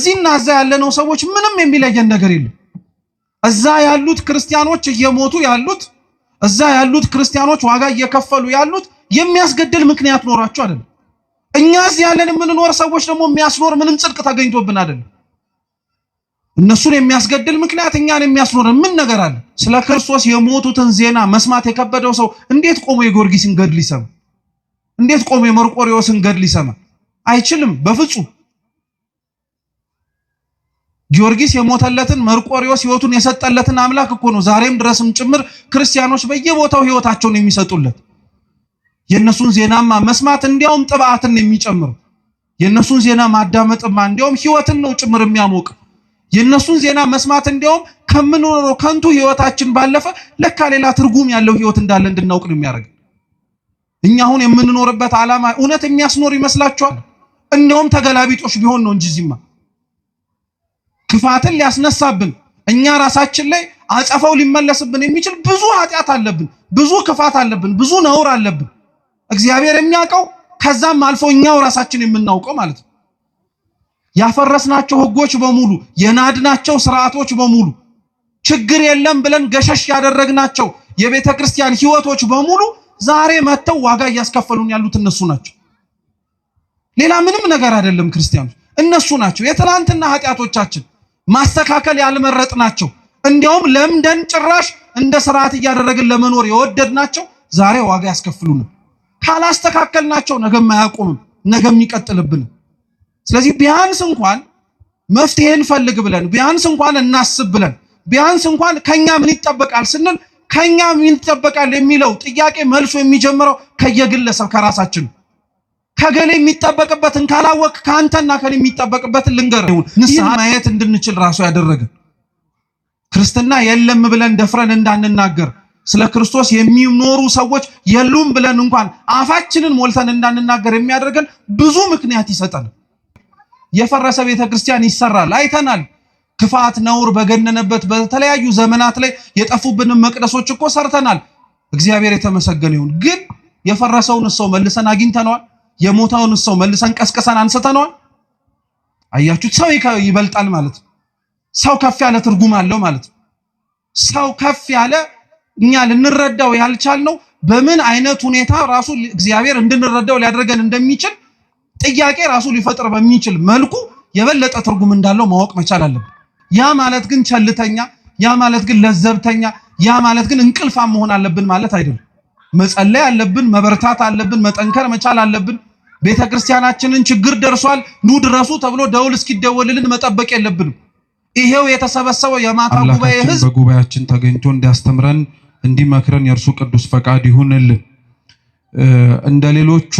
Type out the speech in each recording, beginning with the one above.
እዚህና እዛ ያለነው ሰዎች ምንም የሚለየን ነገር የለም። እዛ ያሉት ክርስቲያኖች እየሞቱ ያሉት፣ እዛ ያሉት ክርስቲያኖች ዋጋ እየከፈሉ ያሉት የሚያስገድል ምክንያት ኖራቸው አይደለም። እኛ እዚህ ያለን የምንኖር ሰዎች ደግሞ የሚያስኖር ምንም ጽድቅ ተገኝቶብን አይደለም። እነሱን የሚያስገድል ምክንያት እኛን የሚያስኖር ምን ነገር አለ? ስለ ክርስቶስ የሞቱትን ዜና መስማት የከበደው ሰው እንዴት ቆሞ የጊዮርጊስን ገድል ይሰማ? እንዴት ቆሞ የመርቆሬዎስን ገድል ይሰማ? አይችልም በፍጹም። ጊዮርጊስ የሞተለትን መርቆሬዎስ ሕይወቱን የሰጠለትን አምላክ እኮ ነው ዛሬም ድረስም ጭምር ክርስቲያኖች በየቦታው ሕይወታቸውን የሚሰጡለት። የነሱን ዜናማ መስማት እንዲያውም ጥባትን የሚጨምር፣ የነሱን ዜና ማዳመጥማ እንዲያውም ሕይወትን ነው ጭምር የሚያሞቅ። የነሱን ዜና መስማት እንዲያውም ከምንኖረው ከንቱ ሕይወታችን ባለፈ ለካ ሌላ ትርጉም ያለው ሕይወት እንዳለ እንድናውቅ ነው የሚያደርግ። እኛ አሁን የምንኖርበት ዓላማ እውነት የሚያስኖር ይመስላችኋል? እንዲያውም ተገላቢጦሽ ቢሆን ነው እንጂ ዚማ ክፋትን ሊያስነሳብን እኛ ራሳችን ላይ አጸፋው ሊመለስብን የሚችል ብዙ ኃጢአት አለብን፣ ብዙ ክፋት አለብን፣ ብዙ ነውር አለብን። እግዚአብሔር የሚያውቀው ከዛም አልፎ እኛው ራሳችን የምናውቀው ማለት ነው። ያፈረስናቸው ሕጎች በሙሉ የናድናቸው ስርዓቶች በሙሉ ችግር የለም ብለን ገሸሽ ያደረግናቸው የቤተ ክርስቲያን ሕይወቶች በሙሉ ዛሬ መተው ዋጋ እያስከፈሉን ያሉት እነሱ ናቸው። ሌላ ምንም ነገር አይደለም። ክርስቲያኖች እነሱ ናቸው። የትናንትና ኃጢአቶቻችን ማስተካከል ያልመረጥናቸው እንዲያውም ለምደን ጭራሽ እንደ ስርዓት እያደረግን ለመኖር የወደድናቸው ዛሬ ዋጋ ያስከፍሉን። ካላስተካከልናቸው ነገም አያቆምም፣ ነገም ይቀጥልብን። ስለዚህ ቢያንስ እንኳን መፍትሄን ፈልግ ብለን፣ ቢያንስ እንኳን እናስብ ብለን፣ ቢያንስ እንኳን ከኛ ምን ይጠበቃል ስንል ከኛ ምን ይጠበቃል የሚለው ጥያቄ መልሶ የሚጀምረው ከየግለሰብ ከራሳችን። ከገሌ የሚጠበቅበትን ካላወቅ ካንተና ከኔ የሚጠበቅበትን ልንገርህ። ንስሐ ማየት እንድንችል ራሱ ያደረገ ክርስትና የለም ብለን ደፍረን እንዳንናገር፣ ስለ ክርስቶስ የሚኖሩ ሰዎች የሉም ብለን እንኳን አፋችንን ሞልተን እንዳንናገር የሚያደርገን ብዙ ምክንያት ይሰጠናል። የፈረሰ ቤተክርስቲያን ይሰራል አይተናል። ክፋት ነውር በገነነበት በተለያዩ ዘመናት ላይ የጠፉብንን መቅደሶች እኮ ሰርተናል። እግዚአብሔር የተመሰገነ ይሁን። ግን የፈረሰውን ሰው መልሰን አግኝተነዋል? የሞተውን ሰው መልሰን ቀስቀሰን አንስተነዋል? አያችሁት? ሰው ይበልጣል ማለት ነው። ሰው ከፍ ያለ ትርጉም አለው ማለት ነው። ሰው ከፍ ያለ እኛ ልንረዳው ያልቻልነው በምን አይነት ሁኔታ ራሱ እግዚአብሔር እንድንረዳው ሊያደርገን እንደሚችል ጥያቄ ራሱ ሊፈጥር በሚችል መልኩ የበለጠ ትርጉም እንዳለው ማወቅ መቻል አለብን። ያ ማለት ግን ቸልተኛ፣ ያ ማለት ግን ለዘብተኛ፣ ያ ማለት ግን እንቅልፋም መሆን አለብን ማለት አይደለም። መጸለይ አለብን፣ መበርታት አለብን፣ መጠንከር መቻል አለብን። ቤተክርስቲያናችንን ችግር ደርሷል ኑ ድረሱ ተብሎ ደውል እስኪደወልልን መጠበቅ የለብንም። ይሄው የተሰበሰበው የማታ ጉባኤ ህዝብ በጉባኤያችን ተገኝቶ እንዲያስተምረን እንዲመክረን የእርሱ ቅዱስ ፈቃድ ይሁንልን። እንደሌሎቹ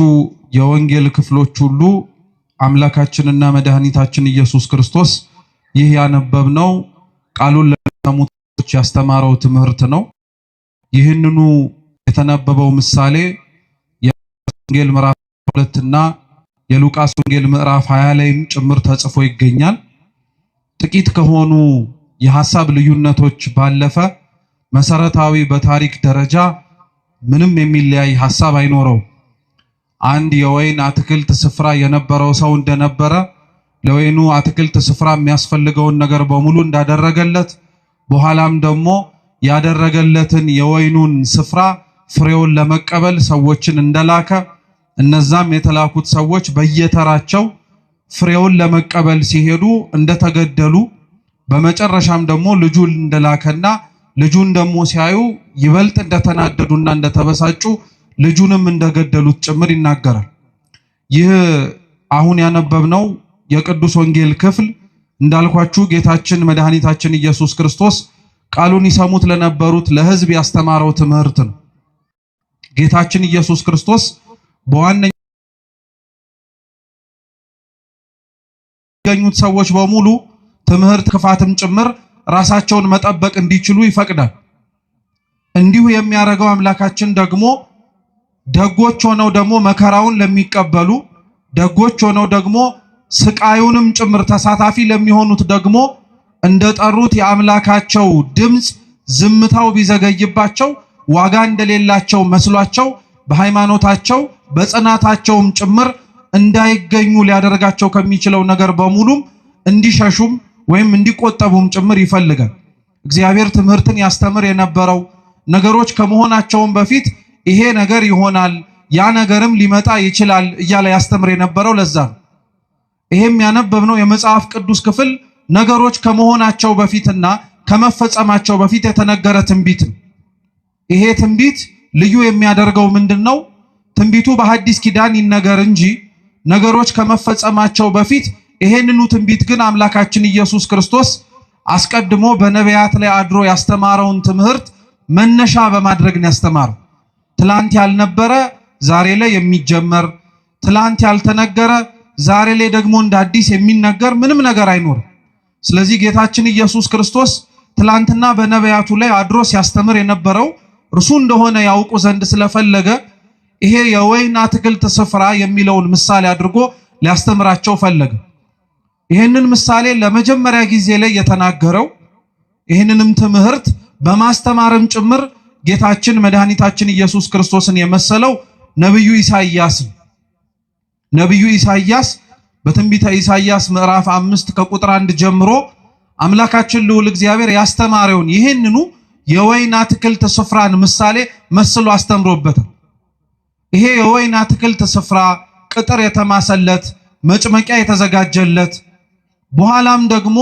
የወንጌል ክፍሎች ሁሉ አምላካችንና መድኃኒታችን ኢየሱስ ክርስቶስ ይህ ያነበብነው ቃሉን ለሰሙት ያስተማረው ትምህርት ነው። ይህንኑ የተነበበው ምሳሌ የወንጌል ምዕራፍ 2 እና የሉቃስ ወንጌል ምዕራፍ 20 ላይም ጭምር ተጽፎ ይገኛል። ጥቂት ከሆኑ የሐሳብ ልዩነቶች ባለፈ መሰረታዊ በታሪክ ደረጃ ምንም የሚለያይ ሐሳብ አይኖረው። አንድ የወይን አትክልት ስፍራ የነበረው ሰው እንደነበረ ለወይኑ አትክልት ስፍራ የሚያስፈልገውን ነገር በሙሉ እንዳደረገለት በኋላም ደግሞ ያደረገለትን የወይኑን ስፍራ ፍሬውን ለመቀበል ሰዎችን እንደላከ እነዛም የተላኩት ሰዎች በየተራቸው ፍሬውን ለመቀበል ሲሄዱ እንደተገደሉ በመጨረሻም ደግሞ ልጁን እንደላከና ልጁን ደግሞ ሲያዩ ይበልጥ እንደተናደዱና እንደተበሳጩ ልጁንም እንደገደሉት ጭምር ይናገራል። ይህ አሁን ያነበብነው የቅዱስ ወንጌል ክፍል እንዳልኳችሁ ጌታችን መድኃኒታችን ኢየሱስ ክርስቶስ ቃሉን ይሰሙት ለነበሩት ለሕዝብ ያስተማረው ትምህርት ነው። ጌታችን ኢየሱስ ክርስቶስ በዋነኛነት የሚገኙት ሰዎች በሙሉ ትምህርት ክፋትም ጭምር ራሳቸውን መጠበቅ እንዲችሉ ይፈቅዳል። እንዲሁ የሚያደርገው አምላካችን ደግሞ ደጎች ሆነው ደግሞ መከራውን ለሚቀበሉ ደጎች ሆነው ደግሞ ስቃዩንም ጭምር ተሳታፊ ለሚሆኑት ደግሞ እንደጠሩት የአምላካቸው ድምፅ ዝምታው ቢዘገይባቸው ዋጋ እንደሌላቸው መስሏቸው በሃይማኖታቸው በጽናታቸውም ጭምር እንዳይገኙ ሊያደርጋቸው ከሚችለው ነገር በሙሉም እንዲሸሹም ወይም እንዲቆጠቡም ጭምር ይፈልጋል። እግዚአብሔር ትምህርትን ያስተምር የነበረው ነገሮች ከመሆናቸውም በፊት ይሄ ነገር ይሆናል፣ ያ ነገርም ሊመጣ ይችላል እያለ ያስተምር የነበረው ለዛ ነው። ይሄም ያነበብነው የመጽሐፍ ቅዱስ ክፍል ነገሮች ከመሆናቸው በፊትና ከመፈጸማቸው በፊት የተነገረ ትንቢት ነው። ይሄ ትንቢት ልዩ የሚያደርገው ምንድነው? ትንቢቱ በሐዲስ ኪዳን ይነገር እንጂ ነገሮች ከመፈጸማቸው በፊት ይሄንኑ ትንቢት ግን አምላካችን ኢየሱስ ክርስቶስ አስቀድሞ በነቢያት ላይ አድሮ ያስተማረውን ትምህርት መነሻ በማድረግ ነው ያስተማረው። ትላንት ያልነበረ ዛሬ ላይ የሚጀመር፣ ትላንት ያልተነገረ ዛሬ ላይ ደግሞ እንደ አዲስ የሚነገር ምንም ነገር አይኖርም። ስለዚህ ጌታችን ኢየሱስ ክርስቶስ ትላንትና በነቢያቱ ላይ አድሮ ሲያስተምር የነበረው እርሱ እንደሆነ ያውቁ ዘንድ ስለፈለገ ይሄ የወይን አትክልት ስፍራ የሚለውን ምሳሌ አድርጎ ሊያስተምራቸው ፈለገ። ይህንን ምሳሌ ለመጀመሪያ ጊዜ ላይ የተናገረው ይህንንም ትምህርት በማስተማርም ጭምር ጌታችን መድኃኒታችን ኢየሱስ ክርስቶስን የመሰለው ነብዩ ኢሳይያስ። ነብዩ ኢሳይያስ በትንቢተ ኢሳይያስ ምዕራፍ 5 ከቁጥር 1 ጀምሮ አምላካችን ልዑል እግዚአብሔር ያስተማረውን ይህንኑ የወይን አትክልት ስፍራን ምሳሌ መስሎ አስተምሮበታል። ይሄ የወይን አትክልት ስፍራ ቅጥር የተማሰለት፣ መጭመቂያ የተዘጋጀለት፣ በኋላም ደግሞ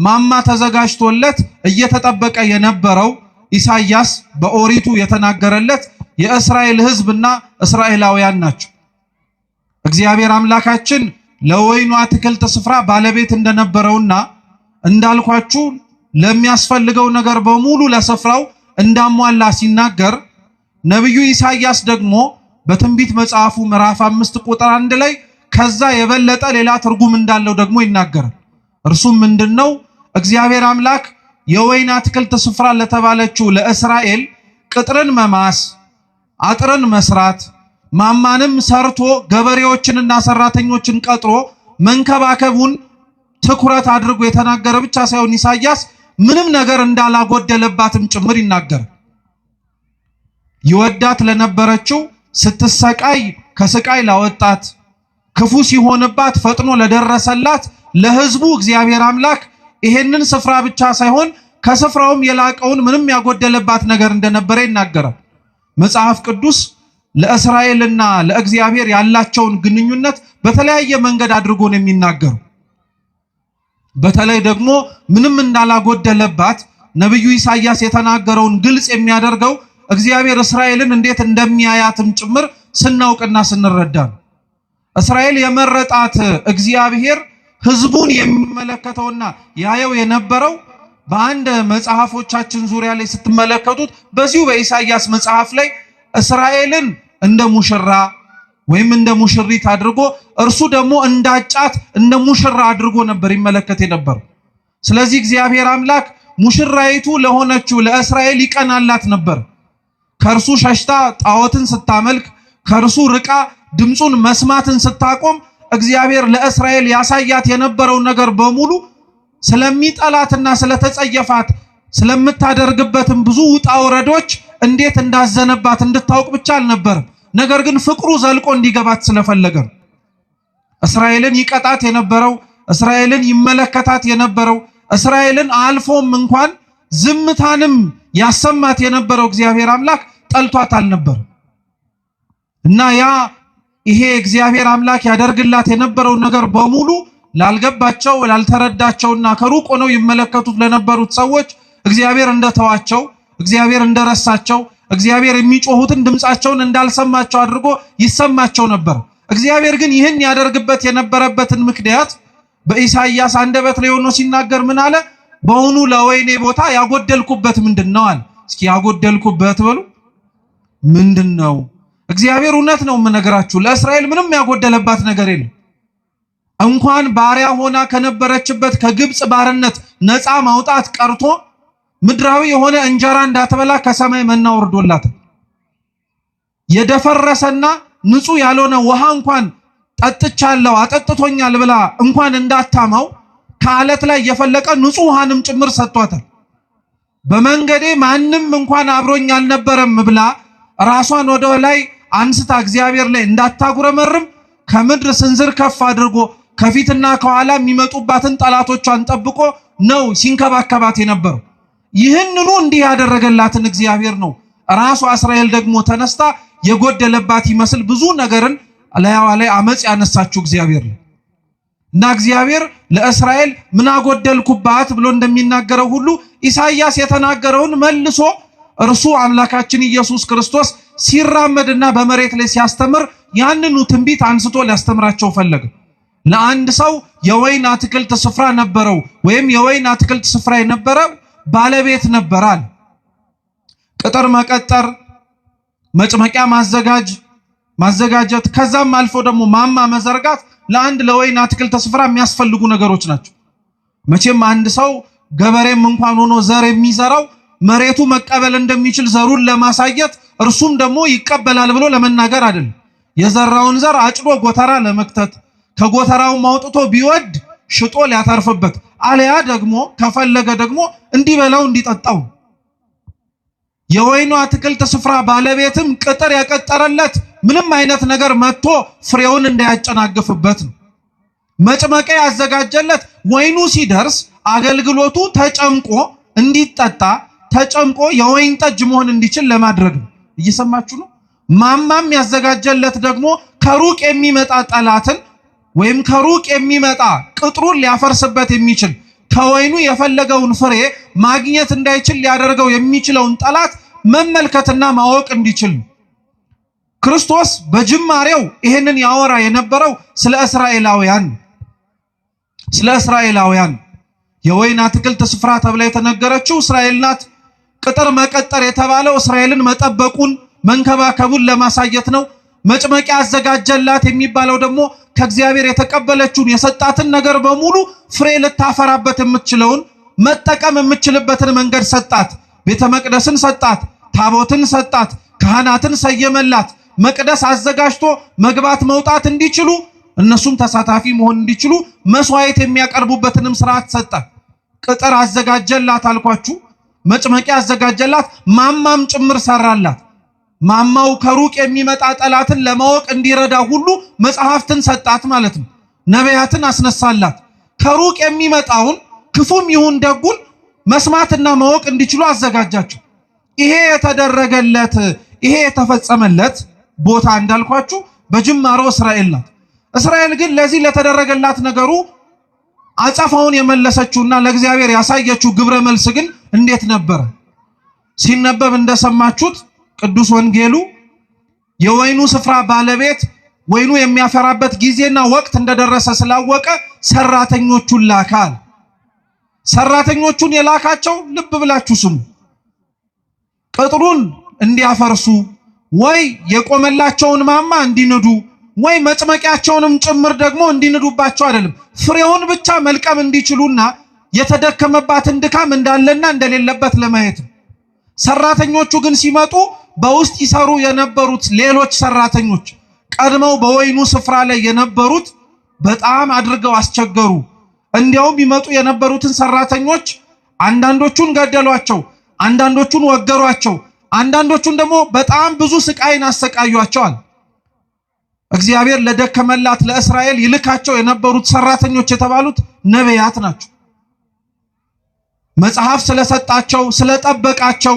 ማማ ተዘጋጅቶለት እየተጠበቀ የነበረው ኢሳይያስ በኦሪቱ የተናገረለት የእስራኤል ሕዝብና እስራኤላውያን ናቸው። እግዚአብሔር አምላካችን ለወይኑ አትክልት ስፍራ ባለቤት እንደነበረውና እንዳልኳችሁ ለሚያስፈልገው ነገር በሙሉ ለስፍራው እንዳሟላ ሲናገር ነብዩ ኢሳይያስ ደግሞ በትንቢት መጽሐፉ ምዕራፍ 5 ቁጥር 1 ላይ ከዛ የበለጠ ሌላ ትርጉም እንዳለው ደግሞ ይናገራል። እርሱም ምንድነው? እግዚአብሔር አምላክ የወይን አትክልት ስፍራ ለተባለችው ለእስራኤል ቅጥርን መማስ፣ አጥርን መስራት፣ ማማንም ሰርቶ ገበሬዎችንና ሰራተኞችን ቀጥሮ መንከባከቡን ትኩረት አድርጎ የተናገረ ብቻ ሳይሆን ኢሳይያስ ምንም ነገር እንዳላጎደለባትም ጭምር ይናገራል። ይወዳት ለነበረችው ስትሰቃይ ከስቃይ ላወጣት፣ ክፉ ሲሆንባት ፈጥኖ ለደረሰላት ለሕዝቡ እግዚአብሔር አምላክ ይሄንን ስፍራ ብቻ ሳይሆን ከስፍራውም የላቀውን ምንም ያጎደለባት ነገር እንደነበረ ይናገራል። መጽሐፍ ቅዱስ ለእስራኤልና ለእግዚአብሔር ያላቸውን ግንኙነት በተለያየ መንገድ አድርጎ ነው የሚናገረው። በተለይ ደግሞ ምንም እንዳላጎደለባት ነብዩ ኢሳይያስ የተናገረውን ግልጽ የሚያደርገው እግዚአብሔር እስራኤልን እንዴት እንደሚያያትም ጭምር ስናውቅና ስንረዳ ነው። እስራኤል የመረጣት እግዚአብሔር ሕዝቡን የሚመለከተውና ያየው የነበረው በአንድ መጽሐፎቻችን ዙሪያ ላይ ስትመለከቱት በዚሁ በኢሳይያስ መጽሐፍ ላይ እስራኤልን እንደ ሙሽራ ወይም እንደ ሙሽሪት አድርጎ እርሱ ደግሞ እንዳጫት እንደ ሙሽራ አድርጎ ነበር ይመለከት የነበረው። ስለዚህ እግዚአብሔር አምላክ ሙሽራይቱ ለሆነችው ለእስራኤል ይቀናላት ነበር። ከእርሱ ሸሽታ ጣዖትን ስታመልክ፣ ከእርሱ ርቃ ድምፁን መስማትን ስታቆም እግዚአብሔር ለእስራኤል ያሳያት የነበረው ነገር በሙሉ ስለሚጠላትና ስለተጸየፋት ስለምታደርግበትም ብዙ ውጣ ውረዶች እንዴት እንዳዘነባት እንድታውቅ ብቻ አልነበረም። ነገር ግን ፍቅሩ ዘልቆ እንዲገባት ስለፈለገ እስራኤልን ይቀጣት የነበረው፣ እስራኤልን ይመለከታት የነበረው፣ እስራኤልን አልፎም እንኳን ዝምታንም ያሰማት የነበረው እግዚአብሔር አምላክ ጠልቷት አልነበር እና ይሄ እግዚአብሔር አምላክ ያደርግላት የነበረው ነገር በሙሉ ላልገባቸው ላልተረዳቸውና ከሩቅ ሆነው ይመለከቱት ለነበሩት ሰዎች እግዚአብሔር እንደተዋቸው፣ እግዚአብሔር እንደረሳቸው፣ እግዚአብሔር የሚጮሁትን ድምጻቸውን እንዳልሰማቸው አድርጎ ይሰማቸው ነበር። እግዚአብሔር ግን ይህን ያደርግበት የነበረበትን ምክንያት በኢሳይያስ አንደበት ላይ ሆኖ ሲናገር ምን አለ? በእውኑ ለወይኔ ቦታ ያጎደልኩበት ምንድነው አለ። እስኪ ያጎደልኩበት በሉ ምንድነው? እግዚአብሔር እውነት ነው የምነግራችሁ፣ ለእስራኤል ምንም ያጎደለባት ነገር የለም። እንኳን ባሪያ ሆና ከነበረችበት ከግብጽ ባርነት ነፃ ማውጣት ቀርቶ ምድራዊ የሆነ እንጀራ እንዳትበላ ከሰማይ መና ወርዶላት፣ የደፈረሰና ንጹህ ያልሆነ ውሃ እንኳን ጠጥቻለሁ አጠጥቶኛል ብላ እንኳን እንዳታማው ከአለት ላይ የፈለቀ ንጹህ ውሃንም ጭምር ሰጥቷታል። በመንገዴ ማንም እንኳን አብሮኝ አልነበረም ብላ ራሷን ወደ ላይ አንስታ እግዚአብሔር ላይ እንዳታጉረመርም ከምድር ስንዝር ከፍ አድርጎ ከፊትና ከኋላ የሚመጡባትን ጠላቶቿን ጠብቆ ነው ሲንከባከባት የነበረው። ይህንኑ እንዲህ ያደረገላትን እግዚአብሔር ነው ራሷ እስራኤል ደግሞ ተነስታ የጎደለባት ይመስል ብዙ ነገርን ላይዋ ላይ አመጽ ያነሳችው እግዚአብሔር ነው። እና እግዚአብሔር ለእስራኤል ምን አጎደልኩባት ብሎ እንደሚናገረው ሁሉ ኢሳይያስ የተናገረውን መልሶ እርሱ አምላካችን ኢየሱስ ክርስቶስ ሲራመድና በመሬት ላይ ሲያስተምር ያንኑ ትንቢት አንስቶ ሊያስተምራቸው ፈለገ። ለአንድ ሰው የወይን አትክልት ስፍራ ነበረው፣ ወይም የወይን አትክልት ስፍራ የነበረው ባለቤት ነበራል። ቅጥር መቀጠር፣ መጭመቂያ ማዘጋጀት፣ ከዛም አልፎ ደግሞ ማማ መዘርጋት ለአንድ ለወይን አትክልት ስፍራ የሚያስፈልጉ ነገሮች ናቸው። መቼም አንድ ሰው ገበሬም እንኳን ሆኖ ዘር የሚዘራው መሬቱ መቀበል እንደሚችል ዘሩን ለማሳየት እርሱም ደግሞ ይቀበላል ብሎ ለመናገር አይደለም። የዘራውን ዘር አጭዶ ጎተራ ለመክተት ከጎተራው አውጥቶ ቢወድ ሽጦ ሊያተርፍበት አለያ ደግሞ ከፈለገ ደግሞ እንዲበላው እንዲጠጣው። የወይኑ አትክልት ስፍራ ባለቤትም ቅጥር የቀጠረለት ምንም አይነት ነገር መጥቶ ፍሬውን እንዳያጨናግፍበት ነው። መጭመቂያ ያዘጋጀለት ወይኑ ሲደርስ አገልግሎቱ ተጨምቆ እንዲጠጣ ተጨምቆ የወይን ጠጅ መሆን እንዲችል ለማድረግ ነው። እየሰማችሁ ነው። ማማም ያዘጋጀለት ደግሞ ከሩቅ የሚመጣ ጠላትን ወይም ከሩቅ የሚመጣ ቅጥሩን ሊያፈርስበት የሚችል ከወይኑ የፈለገውን ፍሬ ማግኘት እንዳይችል ሊያደርገው የሚችለውን ጠላት መመልከትና ማወቅ እንዲችል። ክርስቶስ በጅማሬው ይሄንን ያወራ የነበረው ስለ እስራኤላውያን የወይን አትክልት ስፍራ ተብላ የተነገረችው እስራኤል ናት። ቅጥር መቀጠር የተባለው እስራኤልን መጠበቁን መንከባከቡን ለማሳየት ነው። መጭመቂያ አዘጋጀላት የሚባለው ደግሞ ከእግዚአብሔር የተቀበለችውን የሰጣትን ነገር በሙሉ ፍሬ ልታፈራበት የምትችለውን መጠቀም የምትችልበትን መንገድ ሰጣት። ቤተ መቅደስን ሰጣት፣ ታቦትን ሰጣት፣ ካህናትን ሰየመላት። መቅደስ አዘጋጅቶ መግባት መውጣት እንዲችሉ እነሱም ተሳታፊ መሆን እንዲችሉ መስዋዕት የሚያቀርቡበትንም ስርዓት ሰጣት። ቅጥር አዘጋጀላት አልኳችሁ። መጭመቂያ አዘጋጀላት፣ ማማም ጭምር ሰራላት። ማማው ከሩቅ የሚመጣ ጠላትን ለማወቅ እንዲረዳ ሁሉ መጽሐፍትን ሰጣት ማለት ነው። ነቢያትን አስነሳላት። ከሩቅ የሚመጣውን ክፉም ይሁን ደጉን መስማትና ማወቅ እንዲችሉ አዘጋጃቸው። ይሄ የተደረገለት ይሄ የተፈጸመለት ቦታ እንዳልኳችሁ በጅማሮ እስራኤል ናት። እስራኤል ግን ለዚህ ለተደረገላት ነገሩ አጸፋውን የመለሰችውና ለእግዚአብሔር ያሳየችው ግብረ መልስ ግን እንዴት ነበረ? ሲነበብ እንደሰማችሁት ቅዱስ ወንጌሉ የወይኑ ስፍራ ባለቤት ወይኑ የሚያፈራበት ጊዜና ወቅት እንደደረሰ ስላወቀ ሰራተኞቹን ላካል። ሰራተኞቹን የላካቸው ልብ ብላችሁ ስሙ፣ ቅጥሩን እንዲያፈርሱ ወይ የቆመላቸውን ማማ እንዲንዱ ወይ መጭመቂያቸውንም ጭምር ደግሞ እንዲንዱባቸው አይደለም፣ ፍሬውን ብቻ መልቀም እንዲችሉና የተደከመባትን ድካም እንዳለና እንደሌለበት ለማየት። ሰራተኞቹ ግን ሲመጡ በውስጥ ይሰሩ የነበሩት ሌሎች ሰራተኞች ቀድመው በወይኑ ስፍራ ላይ የነበሩት በጣም አድርገው አስቸገሩ። እንዲያውም ይመጡ የነበሩትን ሰራተኞች አንዳንዶቹን ገደሏቸው፣ አንዳንዶቹን ወገሯቸው፣ አንዳንዶቹን ደግሞ በጣም ብዙ ስቃይን አሰቃዩአቸዋል። እግዚአብሔር ለደከመላት ለእስራኤል ይልካቸው የነበሩት ሰራተኞች የተባሉት ነቢያት ናቸው። መጽሐፍ ስለሰጣቸው ስለጠበቃቸው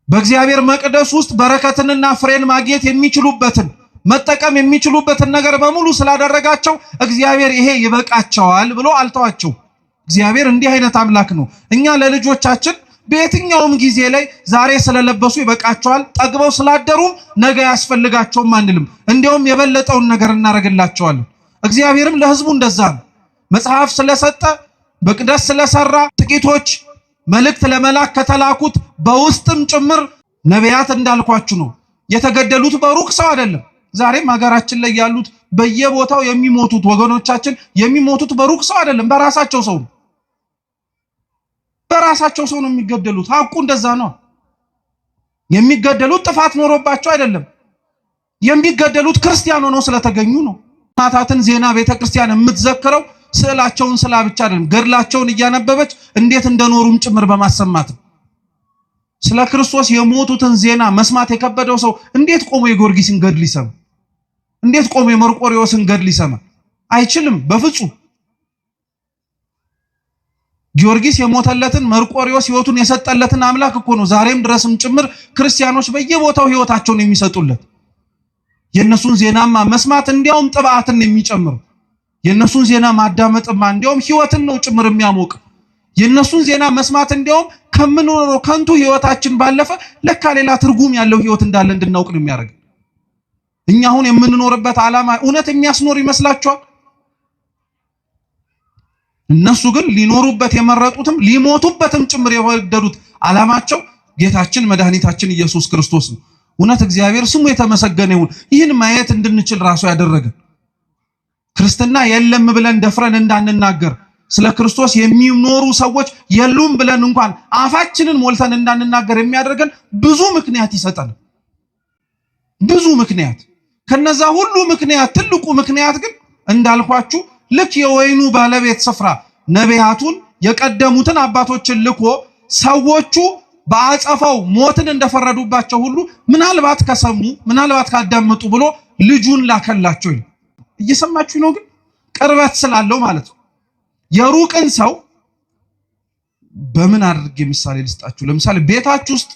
በእግዚአብሔር መቅደስ ውስጥ በረከትንና ፍሬን ማግኘት የሚችሉበትን መጠቀም የሚችሉበትን ነገር በሙሉ ስላደረጋቸው እግዚአብሔር ይሄ ይበቃቸዋል ብሎ አልተዋቸው። እግዚአብሔር እንዲህ አይነት አምላክ ነው። እኛ ለልጆቻችን በየትኛውም ጊዜ ላይ ዛሬ ስለለበሱ ይበቃቸዋል፣ ጠግበው ስላደሩም ነገ ያስፈልጋቸውም አንልም። እንዲያውም የበለጠውን ነገር እናደርግላቸዋለን። እግዚአብሔርም ለሕዝቡ እንደዛ ነው። መጽሐፍ ስለሰጠ መቅደስ ስለሰራ ጥቂቶች መልእክት ለመላክ ከተላኩት በውስጥም ጭምር ነቢያት እንዳልኳችሁ ነው። የተገደሉት በሩቅ ሰው አይደለም። ዛሬም ሀገራችን ላይ ያሉት በየቦታው የሚሞቱት ወገኖቻችን የሚሞቱት በሩቅ ሰው አይደለም፣ በራሳቸው ሰው ነው። በራሳቸው ሰው ነው የሚገደሉት። ሐቁ እንደዛ ነው። የሚገደሉት ጥፋት ኖሮባቸው አይደለም። የሚገደሉት ክርስቲያን ሆነው ስለተገኙ ነው። ማታትን ዜና ቤተክርስቲያን የምትዘክረው ስዕላቸውን ስላ ብቻ አይደለም፣ ገድላቸውን እያነበበች እንዴት እንደኖሩም ጭምር በማሰማት ነው። ስለ ክርስቶስ የሞቱትን ዜና መስማት የከበደው ሰው እንዴት ቆሞ የጊዮርጊስን ገድል ይሰማ? እንዴት ቆሞ የመርቆሪዎስን ገድል ይሰማ? አይችልም በፍጹም። ጊዮርጊስ የሞተለትን መርቆሪዎስ ሕይወቱን የሰጠለትን አምላክ እኮ ነው ዛሬም ድረስም ጭምር ክርስቲያኖች በየቦታው ሕይወታቸውን የሚሰጡለት። የነሱን ዜናማ መስማት እንዲያውም ጥባትን የሚጨምር፣ የነሱን ዜና ማዳመጥማ እንዲያውም ሕይወትን ነው ጭምር የሚያሞቅ። የነሱን ዜና መስማት እንዲያውም ከምንኖረው ከንቱ ሕይወታችን ባለፈ ለካ ሌላ ትርጉም ያለው ሕይወት እንዳለ እንድናውቅ ነው የሚያደርግ። እኛ አሁን የምንኖርበት ዓላማ እውነት የሚያስኖር ይመስላችኋል? እነሱ ግን ሊኖሩበት የመረጡትም ሊሞቱበትም ጭምር የወደዱት ዓላማቸው ጌታችን መድኃኒታችን ኢየሱስ ክርስቶስ ነው። እውነት እግዚአብሔር ስሙ የተመሰገነ ይሁን። ይህን ማየት እንድንችል ራሱ ያደረገን ክርስትና የለም ብለን ደፍረን እንዳንናገር፣ ስለ ክርስቶስ የሚኖሩ ሰዎች የሉም ብለን እንኳን አፋችንን ሞልተን እንዳንናገር የሚያደርገን ብዙ ምክንያት ይሰጠናል። ብዙ ምክንያት። ከነዛ ሁሉ ምክንያት ትልቁ ምክንያት ግን እንዳልኳችሁ ልክ የወይኑ ባለቤት ስፍራ ነቢያቱን የቀደሙትን አባቶችን ልኮ ሰዎቹ በአጸፋው ሞትን እንደፈረዱባቸው ሁሉ ምናልባት ከሰሙ ምናልባት ካዳመጡ ብሎ ልጁን ላከላቸው። እየሰማችሁ ነው? ግን ቅርበት ስላለው ማለት ነው። የሩቅን ሰው በምን አድርጌ ምሳሌ ልስጣችሁ? ለምሳሌ ቤታችሁ ውስጥ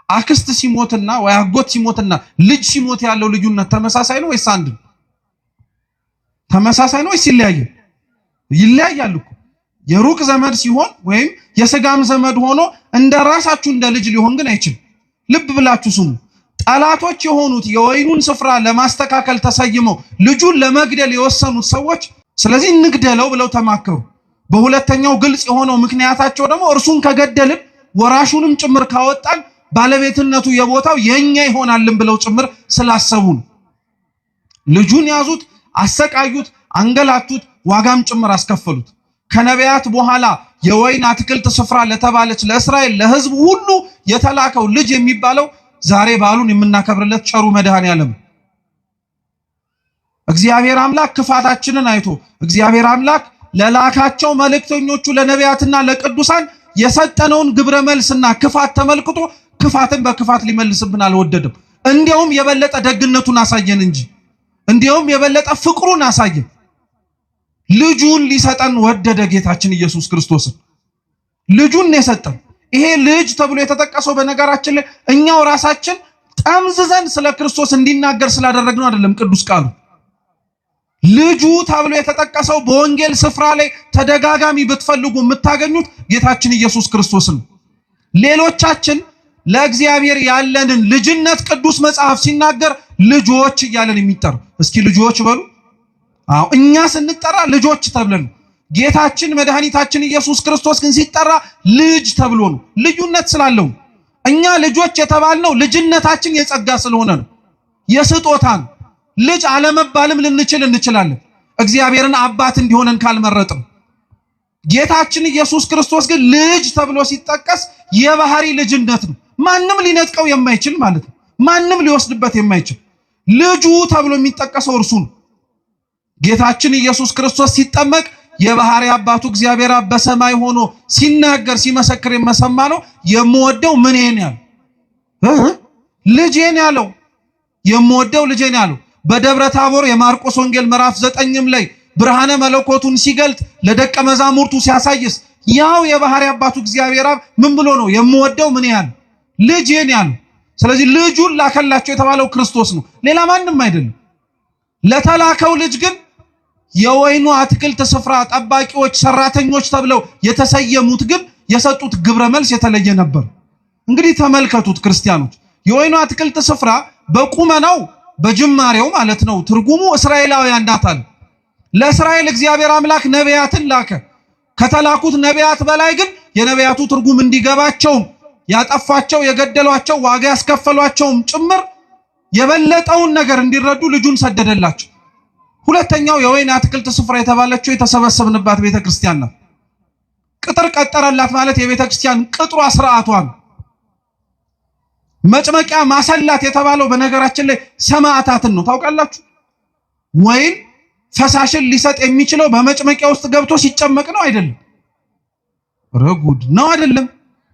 አክስት ሲሞትና ወይ አጎት ሲሞትና ልጅ ሲሞት ያለው ልዩነት ተመሳሳይ ነው ወይስ አንድ ነው? ተመሳሳይ ነው ወይስ ይለያያል? ይለያያል እኮ። የሩቅ ዘመድ ሲሆን ወይም የስጋም ዘመድ ሆኖ እንደ ራሳችሁ እንደ ልጅ ሊሆን ግን አይችልም። ልብ ብላችሁ ስሙ። ጠላቶች የሆኑት የወይኑን ስፍራ ለማስተካከል ተሰይመው ልጁን ለመግደል የወሰኑት ሰዎች ስለዚህ እንግደለው ብለው ተማከሩ። በሁለተኛው ግልጽ የሆነው ምክንያታቸው ደግሞ እርሱን ከገደልን ወራሹንም ጭምር ካወጣን ባለቤትነቱ የቦታው የኛ ይሆናልን ብለው ጭምር ስላሰቡ ልጁን ያዙት፣ አሰቃዩት፣ አንገላቱት፣ ዋጋም ጭምር አስከፈሉት። ከነቢያት በኋላ የወይን አትክልት ስፍራ ለተባለች ለእስራኤል ለሕዝብ ሁሉ የተላከው ልጅ የሚባለው ዛሬ በዓሉን የምናከብርለት ቸሩ መድኃኔዓለም እግዚአብሔር አምላክ ክፋታችንን አይቶ እግዚአብሔር አምላክ ለላካቸው መልእክተኞቹ ለነቢያትና ለቅዱሳን የሰጠነውን ግብረ መልስና ክፋት ተመልክቶ ክፋትን በክፋት ሊመልስብን አልወደደም። እንዲያውም የበለጠ ደግነቱን አሳየን እንጂ እንዲያውም የበለጠ ፍቅሩን አሳየን። ልጁን ሊሰጠን ወደደ። ጌታችን ኢየሱስ ክርስቶስን ልጁን የሰጠን። ይሄ ልጅ ተብሎ የተጠቀሰው በነገራችን ላይ እኛው ራሳችን ጠምዝዘን ስለ ክርስቶስ እንዲናገር ስላደረግነው አይደለም። ቅዱስ ቃሉ ልጁ ተብሎ የተጠቀሰው በወንጌል ስፍራ ላይ ተደጋጋሚ ብትፈልጉ የምታገኙት ጌታችን ኢየሱስ ክርስቶስን። ሌሎቻችን ለእግዚአብሔር ያለንን ልጅነት ቅዱስ መጽሐፍ ሲናገር ልጆች እያለን የሚጠሩ እስኪ ልጆች በሉ። አዎ እኛ ስንጠራ ልጆች ተብለን ነው። ጌታችን መድኃኒታችን ኢየሱስ ክርስቶስ ግን ሲጠራ ልጅ ተብሎ ነው። ልዩነት ስላለው እኛ ልጆች የተባልነው ልጅነታችን የጸጋ ስለሆነ ነው፣ የስጦታ ነው። ልጅ አለመባልም እንችላለን እግዚአብሔርን አባት እንዲሆነን ካልመረጥም። ጌታችን ኢየሱስ ክርስቶስ ግን ልጅ ተብሎ ሲጠቀስ የባህሪ ልጅነት ነው። ማንም ሊነጥቀው የማይችል ማለት ነው። ማንም ሊወስድበት የማይችል ልጁ ተብሎ የሚጠቀሰው እርሱ ነው። ጌታችን ኢየሱስ ክርስቶስ ሲጠመቅ የባህሪ አባቱ እግዚአብሔር አብ በሰማይ ሆኖ ሲናገር ሲመሰክር የመሰማ ነው። የምወደው ምኔን ያለው ልጄን ያለው የምወደው ልጄን ያለው በደብረ ታቦር የማርቆስ ወንጌል ምዕራፍ 9 ላይ ብርሃነ መለኮቱን ሲገልጥ ለደቀ መዛሙርቱ ሲያሳይስ ያው የባህሪ አባቱ እግዚአብሔር አብ ምን ብሎ ነው የምወደው ምን ያለው ልጄን ያለው። ስለዚህ ልጁን ላከላቸው የተባለው ክርስቶስ ነው፣ ሌላ ማንም አይደለም። ለተላከው ልጅ ግን የወይኑ አትክልት ስፍራ ጠባቂዎች ሰራተኞች ተብለው የተሰየሙት ግን የሰጡት ግብረ መልስ የተለየ ነበር። እንግዲህ ተመልከቱት ክርስቲያኖች፣ የወይኑ አትክልት ስፍራ በቁመናው በጅማሬው ማለት ነው ትርጉሙ እስራኤላውያን ናታል። ለእስራኤል እግዚአብሔር አምላክ ነቢያትን ላከ። ከተላኩት ነቢያት በላይ ግን የነቢያቱ ትርጉም እንዲገባቸው ያጠፋቸው የገደሏቸው ዋጋ ያስከፈሏቸውም ጭምር የበለጠውን ነገር እንዲረዱ ልጁን ሰደደላቸው። ሁለተኛው የወይን አትክልት ስፍራ የተባለችው የተሰበሰብንባት ቤተክርስቲያን ነው። ቅጥር ቀጠረላት ማለት የቤተክርስቲያን ቅጥሯ ስርዓቷን መጭመቂያ ማሰላት የተባለው በነገራችን ላይ ሰማዕታትን ነው። ታውቃላችሁ ወይን ፈሳሽን ሊሰጥ የሚችለው በመጭመቂያ ውስጥ ገብቶ ሲጨመቅ ነው አይደለም? ረጉድ ነው አይደለም?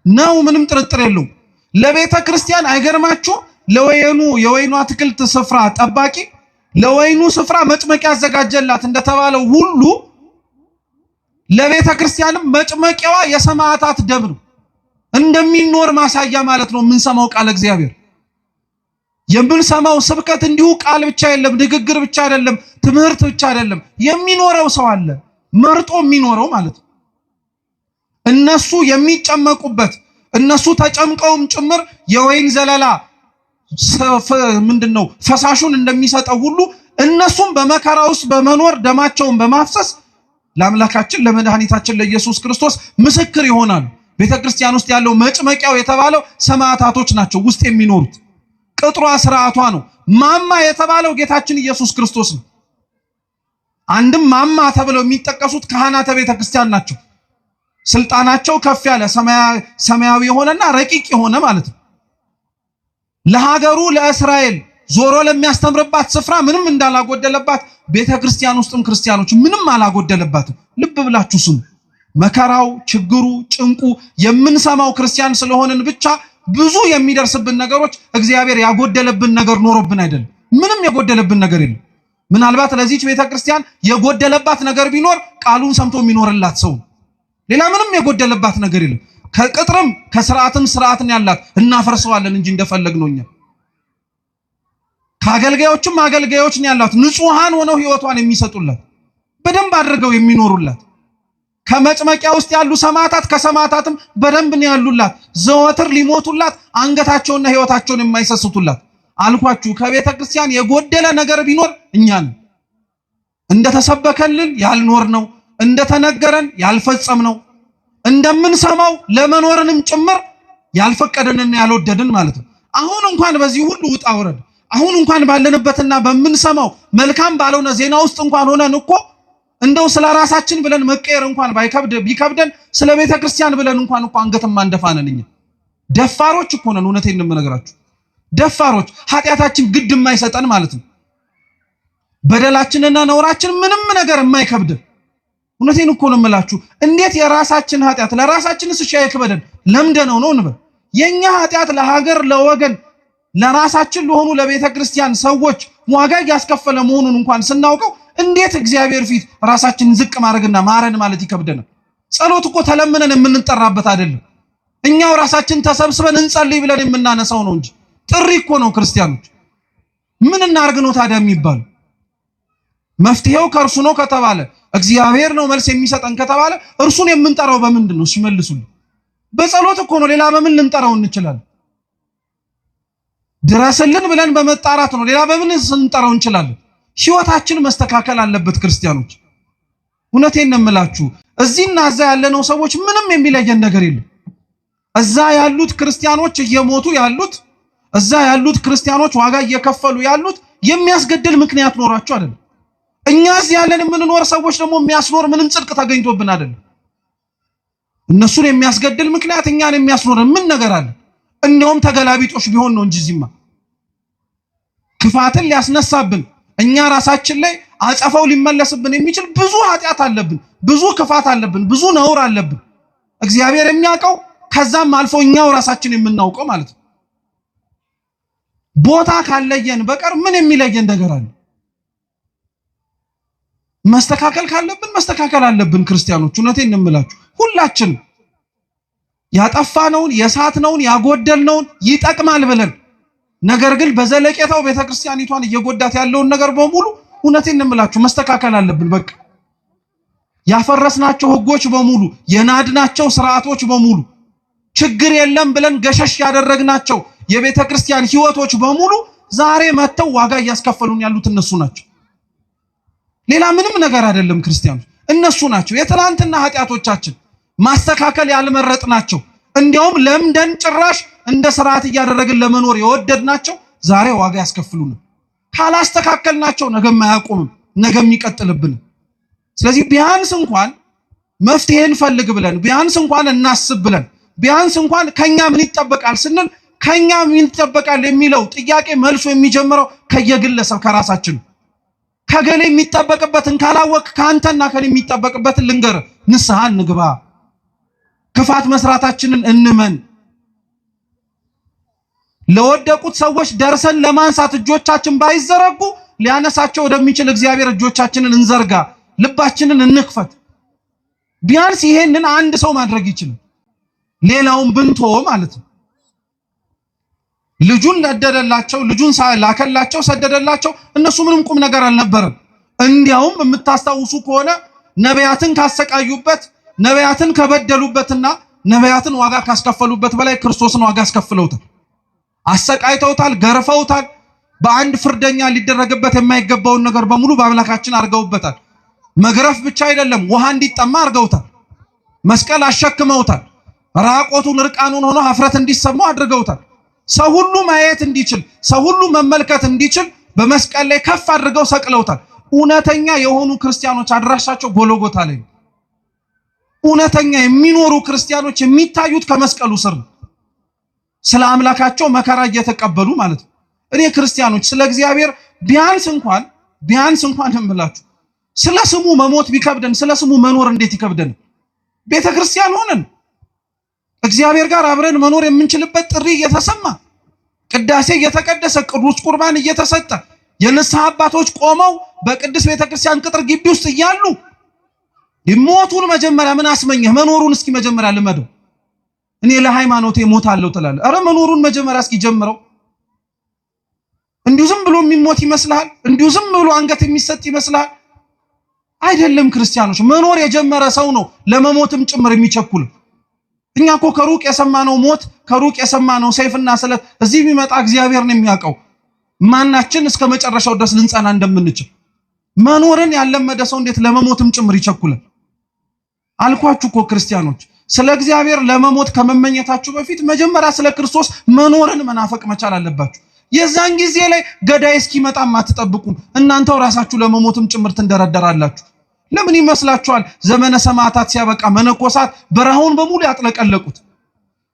ነው፣ ምንም ጥርጥር የለውም። ለቤተ ክርስቲያን አይገርማችሁ? የወይኑ አትክልት ስፍራ ጠባቂ ለወይኑ ስፍራ መጭመቂያ ያዘጋጀላት እንደተባለው ሁሉ ለቤተ ክርስቲያንም መጭመቂያዋ የሰማዕታት ደም ነው። እንደሚኖር ማሳያ ማለት ነው የምንሰማው ቃል እግዚአብሔር። የምንሰማው ስብከት እንዲሁ ቃል ብቻ አይደለም፣ ንግግር ብቻ አይደለም፣ ትምህርት ብቻ አይደለም። የሚኖረው ሰው አለ፣ መርጦ የሚኖረው ማለት ነው። እነሱ የሚጨመቁበት እነሱ ተጨምቀውም ጭምር የወይን ዘለላ ምንድነው ፈሳሹን እንደሚሰጠው ሁሉ እነሱም በመከራ ውስጥ በመኖር ደማቸውን በማፍሰስ ለአምላካችን ለመድኃኒታችን ለኢየሱስ ክርስቶስ ምስክር ይሆናሉ። ቤተክርስቲያን ውስጥ ያለው መጭመቂያው የተባለው ሰማዕታቶች ናቸው ውስጥ የሚኖሩት። ቅጥሯ ስርዓቷ ነው። ማማ የተባለው ጌታችን ኢየሱስ ክርስቶስ ነው። አንድም ማማ ተብለው የሚጠቀሱት ካህናተ ቤተክርስቲያን ናቸው። ስልጣናቸው ከፍ ያለ ሰማያዊ የሆነና ረቂቅ የሆነ ማለት ነው። ለሀገሩ ለእስራኤል ዞሮ ለሚያስተምርባት ስፍራ ምንም እንዳላጎደለባት ቤተክርስቲያን ውስጥም ክርስቲያኖች ምንም አላጎደለባትም። ልብ ብላችሁ ስሙ። መከራው፣ ችግሩ፣ ጭንቁ የምንሰማው ክርስቲያን ስለሆንን ብቻ ብዙ የሚደርስብን ነገሮች እግዚአብሔር ያጎደለብን ነገር ኖሮብን አይደለም። ምንም የጎደለብን ነገር የለም። ምናልባት ለዚህች ቤተክርስቲያን የጎደለባት ነገር ቢኖር ቃሉን ሰምቶ የሚኖርላት ሰው፣ ሌላ ምንም የጎደለባት ነገር የለም። ከቅጥርም ከስርዓትም ስርዓትን ያላት እናፈርሰዋለን እንጂ እንደፈለግነው እኛ። ከአገልጋዮችም አገልጋዮችን ያላት ንጹሃን ሆነው ህይወቷን የሚሰጡላት በደንብ አድርገው የሚኖሩላት። ከመጭመቂያ ውስጥ ያሉ ሰማዕታት ከሰማዕታትም በደንብ ነው ያሉላት። ዘወትር ሊሞቱላት አንገታቸውና ህይወታቸውን የማይሰስቱላት። አልኳችሁ ከቤተ ክርስቲያን የጎደለ ነገር ቢኖር እኛ ነን። እንደተሰበከልን ያልኖርነው፣ እንደተነገረን ያልፈጸምነው፣ እንደምንሰማው ለመኖርንም ጭምር ያልፈቀደንና ያልወደድን ማለት ነው። አሁን እንኳን በዚህ ሁሉ ውጣ ውረድ፣ አሁን እንኳን ባለንበትና በምንሰማው መልካም ባልሆነ ዜና ውስጥ እንኳን ሆነን እኮ እንደው ስለ ራሳችን ብለን መቀየር እንኳን ቢከብደን ስለ ቤተ ክርስቲያን ብለን እንኳን እኮ አንገትም አንደፋነን። እኛ ደፋሮች እኮ ነን። እውነቴን ነው የምነግራችሁ፣ ደፋሮች። ኃጢአታችን ግድ የማይሰጠን ማለት ነው። በደላችንና ነውራችን ምንም ነገር የማይከብደን። እውነቴን እኮ ነው የምላችሁ። እንዴት የራሳችን ኃጢአት ለራሳችንስ እሺ አይከብደን? ለምደነው ነው እንበል። የኛ ኃጢአት ለሀገር ለወገን ለራሳችን ለሆኑ ለቤተ ክርስቲያን ሰዎች ዋጋ ያስከፈለ መሆኑን እንኳን ስናውቀው እንዴት እግዚአብሔር ፊት ራሳችንን ዝቅ ማድረግና ማረን ማለት ይከብደናል? ጸሎት እኮ ተለምነን የምንጠራበት አይደለም። እኛው ራሳችን ተሰብስበን እንጸልይ ብለን የምናነሳው ነው እንጂ ጥሪ እኮ ነው። ክርስቲያኖች ምን እናርግ ነው ታዲያ የሚባል? መፍትሄው ከእርሱ ነው ከተባለ፣ እግዚአብሔር ነው መልስ የሚሰጠን ከተባለ እርሱን የምንጠራው በምንድን ነው? ሲመልሱልኝ በጸሎት እኮ ነው። ሌላ በምን ልንጠራው እንችላለን? ድረስልን ብለን በመጣራት ነው። ሌላ በምን ልንጠራው እንችላለን? ህይወታችን መስተካከል አለበት ክርስቲያኖች። እውነቴን ነው የምላችሁ። እዚህና እዛ ያለነው ሰዎች ምንም የሚለየን ነገር የለም። እዛ ያሉት ክርስቲያኖች እየሞቱ ያሉት፣ እዛ ያሉት ክርስቲያኖች ዋጋ እየከፈሉ ያሉት የሚያስገድል ምክንያት ኖሯቸው አይደለም። እኛ እዚህ ያለን የምንኖር ሰዎች ደግሞ የሚያስኖር ምንም ጽድቅ ተገኝቶብን አይደለም። እነሱን የሚያስገድል ምክንያት እኛን የሚያስኖር ምን ነገር አለ? እንደውም ተገላቢጦሽ ቢሆን ነው እንጂ እዚህማ ክፋትን ሊያስነሳብን እኛ ራሳችን ላይ አጸፋው ሊመለስብን የሚችል ብዙ ኃጢአት አለብን፣ ብዙ ክፋት አለብን፣ ብዙ ነውር አለብን። እግዚአብሔር የሚያውቀው ከዛም አልፎ እኛው ራሳችን የምናውቀው ማለት ነው። ቦታ ካለየን በቀር ምን የሚለየን ነገር አለ? መስተካከል ካለብን መስተካከል አለብን ክርስቲያኖች። እውነቴን ነው የምላችሁ። ሁላችን ያጠፋነውን የሳትነውን ያጎደልነውን ይጠቅማል ብለን ነገር ግን በዘለቄታው ቤተክርስቲያኒቷን እየጎዳት ያለውን ነገር በሙሉ እውነቴን ነው የምላችሁ መስተካከል አለብን። በቃ ያፈረስናቸው ህጎች በሙሉ የናድናቸው ስርዓቶች በሙሉ ችግር የለም ብለን ገሸሽ ያደረግናቸው የቤተክርስቲያን ህይወቶች በሙሉ ዛሬ መተው ዋጋ እያስከፈሉን ያሉት እነሱ ናቸው። ሌላ ምንም ነገር አይደለም ክርስቲያኖች፣ እነሱ ናቸው። የትላንትና ኃጢአቶቻችን ማስተካከል ያልመረጥናቸው እንዲያውም ለምደን ጭራሽ እንደ ስርዓት እያደረግን ለመኖር የወደድናቸው ዛሬ ዋጋ ያስከፍሉን። ካላስተካከልናቸው ነገም አያቆምም፣ ነገም ይቀጥልብን። ስለዚህ ቢያንስ እንኳን መፍትሄን ፈልግ ብለን፣ ቢያንስ እንኳን እናስብ ብለን፣ ቢያንስ እንኳን ከኛ ምን ይጠበቃል ስንል ከኛ ምን ይጠበቃል የሚለው ጥያቄ መልሶ የሚጀምረው ከየግለሰብ ከራሳችን። ከገሌ የሚጠበቅበትን ካላወቅ ካንተና ከኔ የሚጠበቅበትን ልንገር፣ ንስሐ እንግባ፣ ክፋት መስራታችንን እንመን። ለወደቁት ሰዎች ደርሰን ለማንሳት እጆቻችን ባይዘረጉ ሊያነሳቸው ወደሚችል እግዚአብሔር እጆቻችንን እንዘርጋ፣ ልባችንን እንክፈት። ቢያንስ ይሄንን አንድ ሰው ማድረግ ይችላል፣ ሌላውን ብንቶ ማለት ነው። ልጁን ለደደላቸው፣ ልጁን ላከላቸው፣ ሰደደላቸው። እነሱ ምንም ቁም ነገር አልነበረም። እንዲያውም የምታስታውሱ ከሆነ ነቢያትን ካሰቃዩበት፣ ነቢያትን ከበደሉበትና ነቢያትን ዋጋ ካስከፈሉበት በላይ ክርስቶስን ዋጋ አስከፍለውታል። አሰቃይተውታል፣ ገርፈውታል። በአንድ ፍርደኛ ሊደረግበት የማይገባውን ነገር በሙሉ በአምላካችን አድርገውበታል። መግረፍ ብቻ አይደለም፣ ውሃ እንዲጠማ አድርገውታል። መስቀል አሸክመውታል። ራቆቱን እርቃኑን ሆኖ ሀፍረት እንዲሰማው አድርገውታል። ሰው ሁሉ ማየት እንዲችል፣ ሰው ሁሉ መመልከት እንዲችል በመስቀል ላይ ከፍ አድርገው ሰቅለውታል። እውነተኛ የሆኑ ክርስቲያኖች አድራሻቸው ጎልጎታ ላይ ነው። እውነተኛ የሚኖሩ ክርስቲያኖች የሚታዩት ከመስቀሉ ስር ነው። ስለ አምላካቸው መከራ እየተቀበሉ ማለት ነው። እኔ ክርስቲያኖች ስለ እግዚአብሔር ቢያንስ እንኳን እምላችሁ ስለ ስሙ መሞት ቢከብደን ስለ ስሙ መኖር እንዴት ይከብደን? ቤተክርስቲያን ሆነን እግዚአብሔር ጋር አብረን መኖር የምንችልበት ጥሪ እየተሰማ ቅዳሴ እየተቀደሰ ቅዱስ ቁርባን እየተሰጠ የንስሐ አባቶች ቆመው በቅድስት ቤተክርስቲያን ቅጥር ግቢ ውስጥ እያሉ ሞቱን መጀመሪያ ምን አስመኘህ? መኖሩን እስኪ መጀመሪያ ልመደው። እኔ ለሃይማኖቴ ሞታለሁ ትላለህ። አረ መኖሩን መጀመሪያ እስኪ ጀምረው። እንዲሁ ዝም ብሎ የሚሞት ይመስልሃል? እንዲሁ ዝም ብሎ አንገት የሚሰጥ ይመስልሃል? አይደለም። ክርስቲያኖች መኖር የጀመረ ሰው ነው ለመሞትም ጭምር የሚቸኩል። እኛ እኮ ከሩቅ የሰማነው ሞት፣ ከሩቅ የሰማነው ሰይፍና ስለት እዚህ ቢመጣ እግዚአብሔር ነው የሚያውቀው ማናችን እስከ መጨረሻው ድረስ ልንጸና እንደምንችል። መኖርን ያለመደ ሰው እንዴት ለመሞትም ጭምር ይቸኩላል? አልኳችሁ እኮ ክርስቲያኖች ስለ እግዚአብሔር ለመሞት ከመመኘታችሁ በፊት መጀመሪያ ስለ ክርስቶስ መኖርን መናፈቅ መቻል አለባችሁ። የዛን ጊዜ ላይ ገዳይ እስኪመጣም አትጠብቁም። እናንተው ራሳችሁ ለመሞትም ጭምር ትንደረደራላችሁ። ለምን ይመስላችኋል ዘመነ ሰማዕታት ሲያበቃ መነኮሳት በረሃውን በሙሉ ያጥለቀለቁት?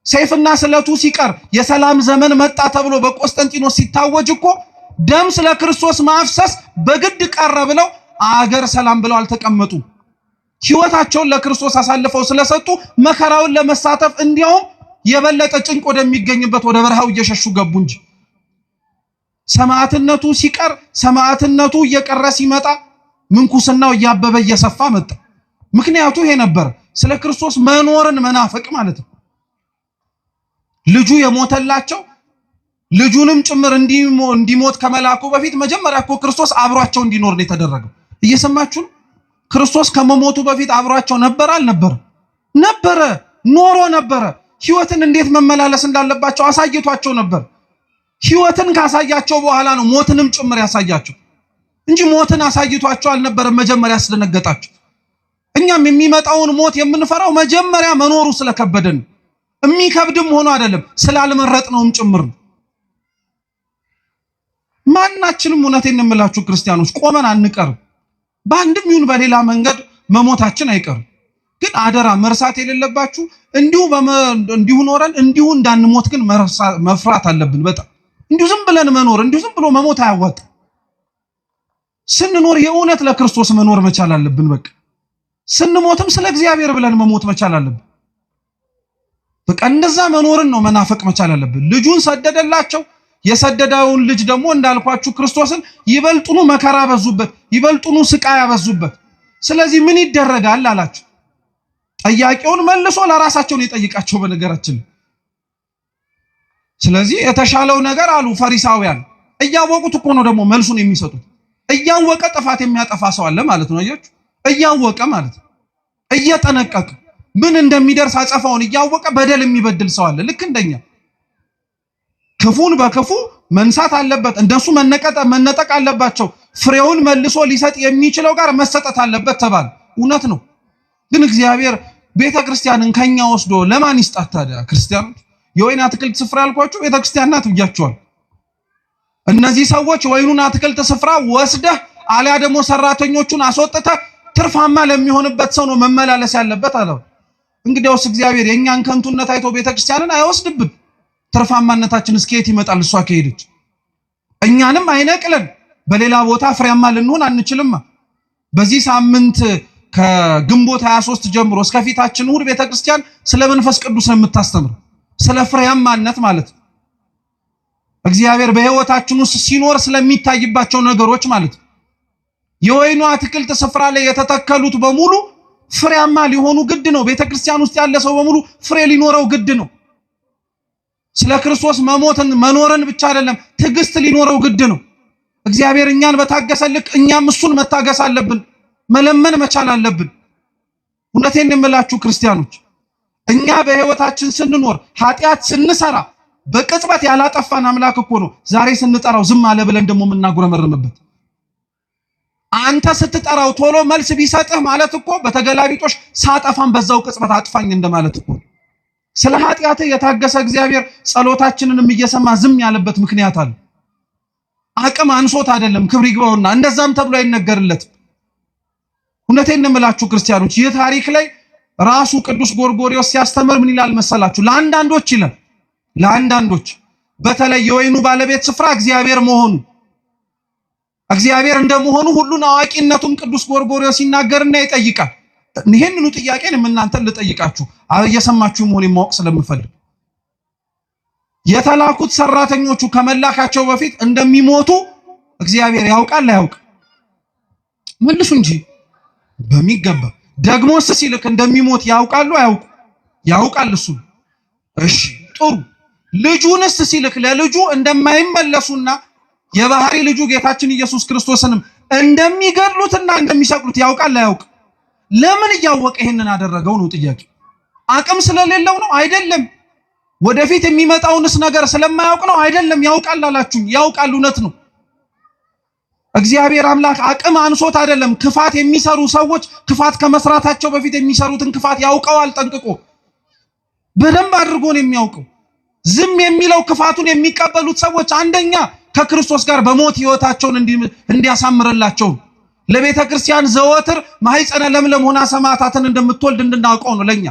ሰይፍና ስለቱ ሲቀር የሰላም ዘመን መጣ ተብሎ በቆስጠንጢኖስ ሲታወጅ እኮ ደም ስለ ክርስቶስ ማፍሰስ በግድ ቀረ ብለው አገር ሰላም ብለው አልተቀመጡም። ሕይወታቸውን ለክርስቶስ አሳልፈው ስለሰጡ መከራውን ለመሳተፍ እንዲያውም የበለጠ ጭንቅ ወደሚገኝበት ወደ በረሃው እየሸሹ ገቡ እንጂ ሰማዕትነቱ ሲቀር ሰማዕትነቱ እየቀረ ሲመጣ ምንኩስናው እያበበ እየሰፋ መጣ። ምክንያቱ ይሄ ነበር፣ ስለ ክርስቶስ መኖርን መናፈቅ ማለት ነው። ልጁ የሞተላቸው ልጁንም ጭምር እንዲሞት ከመላኩ በፊት መጀመሪያ እኮ ክርስቶስ አብሯቸው እንዲኖር ነው የተደረገው። እየሰማችሁ ነው? ክርስቶስ ከመሞቱ በፊት አብሯቸው ነበር አልነበረ? ነበረ፣ ኖሮ ነበረ። ሕይወትን እንዴት መመላለስ እንዳለባቸው አሳይቷቸው ነበር። ሕይወትን ካሳያቸው በኋላ ነው ሞትንም ጭምር ያሳያቸው እንጂ ሞትን አሳይቷቸው አልነበረም መጀመሪያ ያስደነገጣቸው። እኛም የሚመጣውን ሞት የምንፈራው መጀመሪያ መኖሩ ስለከበደን፣ የሚከብድም ሆኖ አይደለም ስላልመረጥነውም ጭምር ነው። ማናችንም እውነቴን እንምላችሁ ክርስቲያኖች ቆመን አንቀርም። በአንድም ይሁን በሌላ መንገድ መሞታችን አይቀርም። ግን አደራ መርሳት የሌለባችሁ እንዲሁ ኖረን እንዲሁ እንዳንሞት ግን መፍራት አለብን። በጣም እንዲሁ ዝም ብለን መኖር እንዲሁ ዝም ብሎ መሞት አያዋጣም። ስንኖር የእውነት ለክርስቶስ መኖር መቻል አለብን። በቃ ስንሞትም ስለ እግዚአብሔር ብለን መሞት መቻል አለብን። በቃ እንደዛ መኖርን ነው መናፈቅ መቻል አለብን። ልጁን ሰደደላቸው። የሰደደውን ልጅ ደግሞ እንዳልኳችሁ ክርስቶስን ይበልጡኑ መከራ ያበዙበት፣ ይበልጡኑ ስቃይ ያበዙበት። ስለዚህ ምን ይደረጋል አላቸው። ጥያቄውን መልሶ ለራሳቸው ነው የጠይቃቸው በነገራችን። ስለዚህ የተሻለው ነገር አሉ ፈሪሳውያን። እያወቁት እኮ ነው ደግሞ መልሱን የሚሰጡት። እያወቀ ጥፋት የሚያጠፋ ሰው አለ ማለት ነው። አያችሁ፣ እያወቀ ማለት ነው። እየጠነቀቀ ምን እንደሚደርስ አጸፋውን እያወቀ በደል የሚበድል ሰው አለ። ልክ እንደኛ ክፉን በክፉ መንሳት አለበት። እንደሱ መነጠቅ አለባቸው። ፍሬውን መልሶ ሊሰጥ የሚችለው ጋር መሰጠት አለበት ተባለ። እውነት ነው። ግን እግዚአብሔር ቤተክርስቲያንን ከኛ ወስዶ ለማን ይስጣት ታዲያ? ክርስቲያኖች የወይን አትክልት ስፍራ ያልኳችሁ ቤተክርስቲያን ናት ብያችኋል። እነዚህ ሰዎች ወይኑን አትክልት ስፍራ ወስደህ አሊያ ደግሞ ሰራተኞቹን አስወጥተህ ትርፋማ ለሚሆንበት ሰው ነው መመላለስ ያለበት አለው። እንግዲያውስ እግዚአብሔር የኛን ከንቱነት አይቶ ቤተክርስቲያንን አይወስድብን። ትርፋማነታችን እስከየት ይመጣል? እሷ ከሄደች እኛንም አይነቅለን። በሌላ ቦታ ፍሬያማ ልንሆን አንችልም። በዚህ ሳምንት ከግንቦት 23 ጀምሮ እስከፊታችን እሑድ ቤተክርስቲያን ስለ መንፈስ ቅዱስ ነው የምታስተምረው፣ ስለ ፍሬያማነት ማለት ነው። እግዚአብሔር በህይወታችን ውስጥ ሲኖር ስለሚታይባቸው ነገሮች ማለት ነው። የወይኑ አትክልት ስፍራ ላይ የተተከሉት በሙሉ ፍሬያማ ሊሆኑ ግድ ነው። ቤተክርስቲያን ውስጥ ያለ ሰው በሙሉ ፍሬ ሊኖረው ግድ ነው። ስለ ክርስቶስ መሞትን መኖርን ብቻ አይደለም፣ ትዕግስት ሊኖረው ግድ ነው። እግዚአብሔር እኛን በታገሰ ልክ እኛም እሱን መታገስ አለብን፣ መለመን መቻል አለብን። እውነቴን የምላችሁ ክርስቲያኖች፣ እኛ በህይወታችን ስንኖር ኃጢአት ስንሰራ በቅጽበት ያላጠፋን አምላክ እኮ ነው ዛሬ ስንጠራው ዝም አለ ብለን ደግሞ የምናጉረመርምበት። አንተ ስትጠራው ቶሎ መልስ ቢሰጥህ ማለት እኮ በተገላቢጦሽ ሳጠፋን በዛው ቅጽበት አጥፋኝ እንደማለት እኮ። ስለ ኃጢአት የታገሰ እግዚአብሔር ጸሎታችንንም እየሰማ ዝም ያለበት ምክንያት አለ። አቅም አንሶት አይደለም፣ ክብር ይግባውና እንደዛም ተብሎ አይነገርለትም። እውነቴን እንምላችሁ ክርስቲያኖች፣ ይህ ታሪክ ላይ ራሱ ቅዱስ ጎርጎርዮስ ሲያስተምር ምን ይላል መሰላችሁ? ለአንዳንዶች ይላል፣ ለአንዳንዶች በተለይ የወይኑ ባለቤት ስፍራ እግዚአብሔር መሆኑ እግዚአብሔር እንደመሆኑ ሁሉን አዋቂነቱን ቅዱስ ጎርጎርዮስ ሲናገርና ይጠይቃል። ይሄንኑ ጥያቄን እናንተን ልጠይቃችሁ እየሰማችሁ መሆኑን ማወቅ ስለምፈልግ፣ የተላኩት ሰራተኞቹ ከመላካቸው በፊት እንደሚሞቱ እግዚአብሔር ያውቃል አያውቅ? መልሱ እንጂ በሚገባ። ደግሞስ ሲልክ እንደሚሞት ያውቃሉ አያውቁ? ያውቃል እሱ። እሺ ጥሩ። ልጁንስ ሲልክ ለልጁ እንደማይመለሱና የባህሪ ልጁ ጌታችን ኢየሱስ ክርስቶስንም እንደሚገድሉትና እንደሚሰቅሉት ያውቃል አያውቅ? ለምን እያወቀ ይሄንን አደረገው ነው ጥያቄ። አቅም ስለሌለው ነው? አይደለም። ወደፊት የሚመጣውንስ ነገር ስለማያውቅ ነው? አይደለም። ያውቃል አላችሁኝ? ያውቃል፣ እውነት ነው። እግዚአብሔር አምላክ አቅም አንሶት አይደለም። ክፋት የሚሰሩ ሰዎች ክፋት ከመስራታቸው በፊት የሚሰሩትን ክፋት ያውቀዋል ጠንቅቆ፣ በደንብ አድርጎ ነው የሚያውቀው። ዝም የሚለው ክፋቱን የሚቀበሉት ሰዎች አንደኛ ከክርስቶስ ጋር በሞት ህይወታቸውን እንዲያሳምርላቸው ለቤተ ክርስቲያን ዘወትር ማህፀነ ለምለም ሆና ሰማዕታትን እንደምትወልድ እንድናውቀው ነው። ለኛ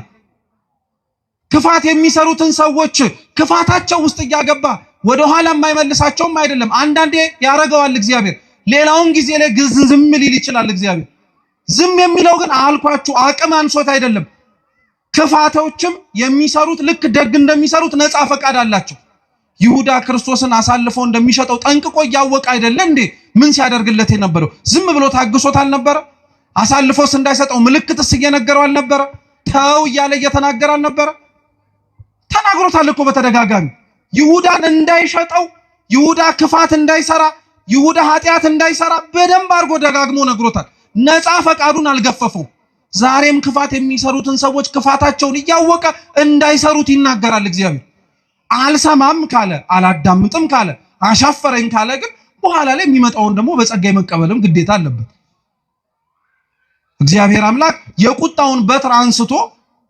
ክፋት የሚሰሩትን ሰዎች ክፋታቸው ውስጥ እያገባ ወደ ኋላ የማይመልሳቸውም አይደለም። አንዳንዴ ያረጋዋል እግዚአብሔር፣ ሌላውን ጊዜ ላይ ዝም ሊል ይችላል እግዚአብሔር። ዝም የሚለው ግን አልኳችሁ አቅም አንሶት አይደለም። ክፋቶችም የሚሰሩት ልክ ደግ እንደሚሰሩት ነፃ ፈቃድ አላቸው። ይሁዳ ክርስቶስን አሳልፎ እንደሚሸጠው ጠንቅቆ እያወቀ አይደለ እንዴ ምን ሲያደርግለት የነበረው? ዝም ብሎ ታግሶት አልነበረ? አሳልፎስ እንዳይሰጠው ምልክትስ እየነገረው አልነበረ? ተው እያለ እየተናገረ አልነበረ? ተናግሮታል እኮ በተደጋጋሚ። ይሁዳን እንዳይሸጠው፣ ይሁዳ ክፋት እንዳይሰራ፣ ይሁዳ ኃጢአት እንዳይሰራ በደንብ አድርጎ ደጋግሞ ነግሮታል። ነፃ ፈቃዱን አልገፈፈው። ዛሬም ክፋት የሚሰሩትን ሰዎች ክፋታቸውን እያወቀ እንዳይሰሩት ይናገራል እግዚአብሔር። አልሰማም ካለ፣ አላዳምጥም ካለ፣ አሻፈረኝ ካለ ግን በኋላ ላይ የሚመጣውን ደግሞ በጸጋ መቀበልም ግዴታ አለበት። እግዚአብሔር አምላክ የቁጣውን በትር አንስቶ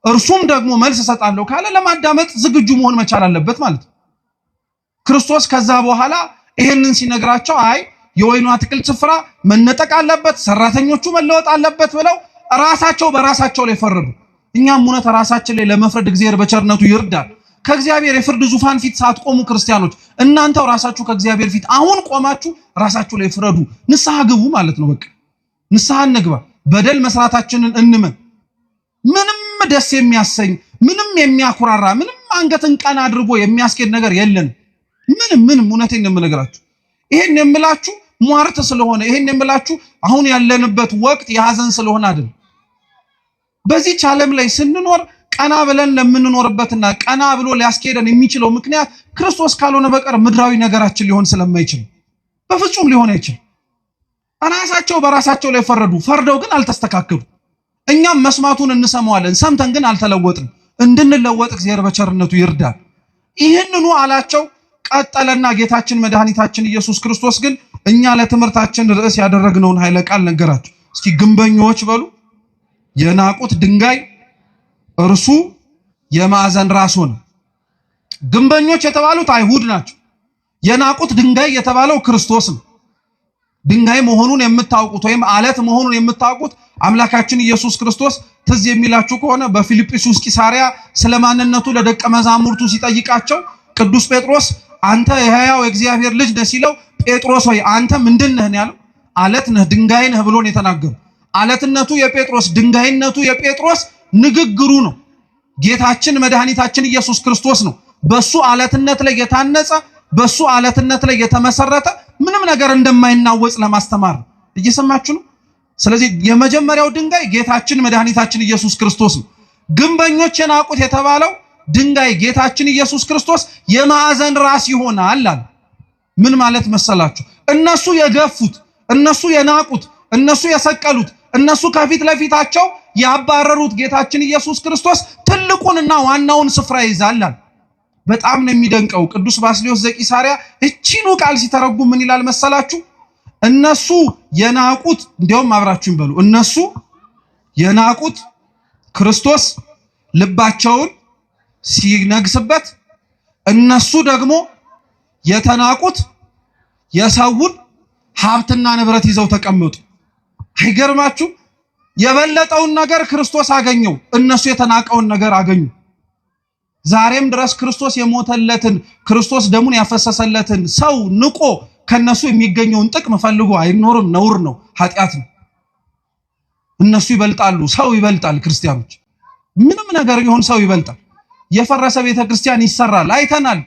እርሱም ደግሞ መልስ እሰጣለሁ ካለ ለማዳመጥ ዝግጁ መሆን መቻል አለበት ማለት ነው። ክርስቶስ ከዛ በኋላ ይሄንን ሲነግራቸው አይ የወይኑ አትክልት ስፍራ መነጠቅ አለበት፣ ሰራተኞቹ መለወጥ አለበት ብለው ራሳቸው በራሳቸው ላይ ፈረዱ። እኛም እውነት ራሳችን ላይ ለመፍረድ እግዚአብሔር በቸርነቱ ይርዳል። ከእግዚአብሔር የፍርድ ዙፋን ፊት ሳትቆሙ ክርስቲያኖች እናንተው ራሳችሁ ከእግዚአብሔር ፊት አሁን ቆማችሁ ራሳችሁ ላይ ፍረዱ። ንስሐ ግቡ ማለት ነው። በቃ ንስሐ እንግባ። በደል መስራታችንን እንመን። ምንም ደስ የሚያሰኝ ምንም የሚያኩራራ ምንም አንገትን ቀና አድርጎ የሚያስኬድ ነገር የለን። ምንም እውነቴን ነው የምነግራችሁ። ይሄን የምላችሁ ሟርት ስለሆነ፣ ይሄን የምላችሁ አሁን ያለንበት ወቅት የሐዘን ስለሆነ አይደል። በዚህ ዓለም ላይ ስንኖር ቀና ብለን ለምንኖርበትና ቀና ብሎ ሊያስኬደን የሚችለው ምክንያት ክርስቶስ ካልሆነ በቀር ምድራዊ ነገራችን ሊሆን ስለማይችል በፍጹም ሊሆን አይችልም። ራሳቸው በራሳቸው ላይ ፈረዱ። ፈርደው ግን አልተስተካከሉ። እኛም መስማቱን እንሰማዋለን፣ ሰምተን ግን አልተለወጥንም። እንድንለወጥ እግዚአብሔር በቸርነቱ ይርዳል። ይህንኑ አላቸው። ቀጠለና ጌታችን መድኃኒታችን ኢየሱስ ክርስቶስ ግን እኛ ለትምህርታችን ርዕስ ያደረግነውን ኃይለ ቃል ነገራቸው። እስኪ ግንበኞች በሉ የናቁት ድንጋይ እርሱ የማዕዘን ራስ ሆነ። ግንበኞች የተባሉት አይሁድ ናቸው። የናቁት ድንጋይ የተባለው ክርስቶስ ነው። ድንጋይ መሆኑን የምታውቁት ወይም አለት መሆኑን የምታውቁት አምላካችን ኢየሱስ ክርስቶስ ትዝ የሚላችሁ ከሆነ በፊልጵስዩስ ቂሳሪያ ስለማንነቱ ለደቀ መዛሙርቱ ሲጠይቃቸው ቅዱስ ጴጥሮስ አንተ የሕያው የእግዚአብሔር ልጅ ነህ ሲለው ጴጥሮስ ሆይ አንተ ምንድን ነህ ያለው? አለት ነህ፣ ድንጋይ ነህ ብሎ ነው የተናገረው። አለትነቱ የጴጥሮስ ድንጋይነቱ የጴጥሮስ ንግግሩ ነው። ጌታችን መድኃኒታችን ኢየሱስ ክርስቶስ ነው በሱ አለትነት ላይ የታነጸ በሱ አለትነት ላይ የተመሰረተ ምንም ነገር እንደማይናወጽ ለማስተማር እየሰማችሁ ነው። ስለዚህ የመጀመሪያው ድንጋይ ጌታችን መድኃኒታችን ኢየሱስ ክርስቶስ ነው። ግንበኞች የናቁት የተባለው ድንጋይ ጌታችን ኢየሱስ ክርስቶስ የማዕዘን ራስ ይሆናል አለ። ምን ማለት መሰላችሁ? እነሱ የገፉት፣ እነሱ የናቁት፣ እነሱ የሰቀሉት፣ እነሱ ከፊት ለፊታቸው ያባረሩት ጌታችን ኢየሱስ ክርስቶስ ትልቁንና ዋናውን ስፍራ ይዛል። በጣም ነው የሚደንቀው። ቅዱስ ባስልዮስ ዘቂሳርያ እቺኑ ቃል ሲተረጉም ምን ይላል መሰላችሁ? እነሱ የናቁት፣ እንዲያውም አብራችሁን በሉ፣ እነሱ የናቁት ክርስቶስ ልባቸውን ሲነግስበት፣ እነሱ ደግሞ የተናቁት የሰውን ሀብትና ንብረት ይዘው ተቀመጡ። አይገርማችሁ? የበለጠውን ነገር ክርስቶስ አገኘው፣ እነሱ የተናቀውን ነገር አገኙ። ዛሬም ድረስ ክርስቶስ የሞተለትን ክርስቶስ ደሙን ያፈሰሰለትን ሰው ንቆ ከነሱ የሚገኘውን ጥቅም ፈልጎ አይኖርም። ነውር ነው፣ ኃጢአት ነው። እነሱ ይበልጣሉ፣ ሰው ይበልጣል። ክርስቲያኖች ምንም ነገር ቢሆን ሰው ይበልጣል። የፈረሰ ቤተክርስቲያን ይሰራል፣ አይተናል።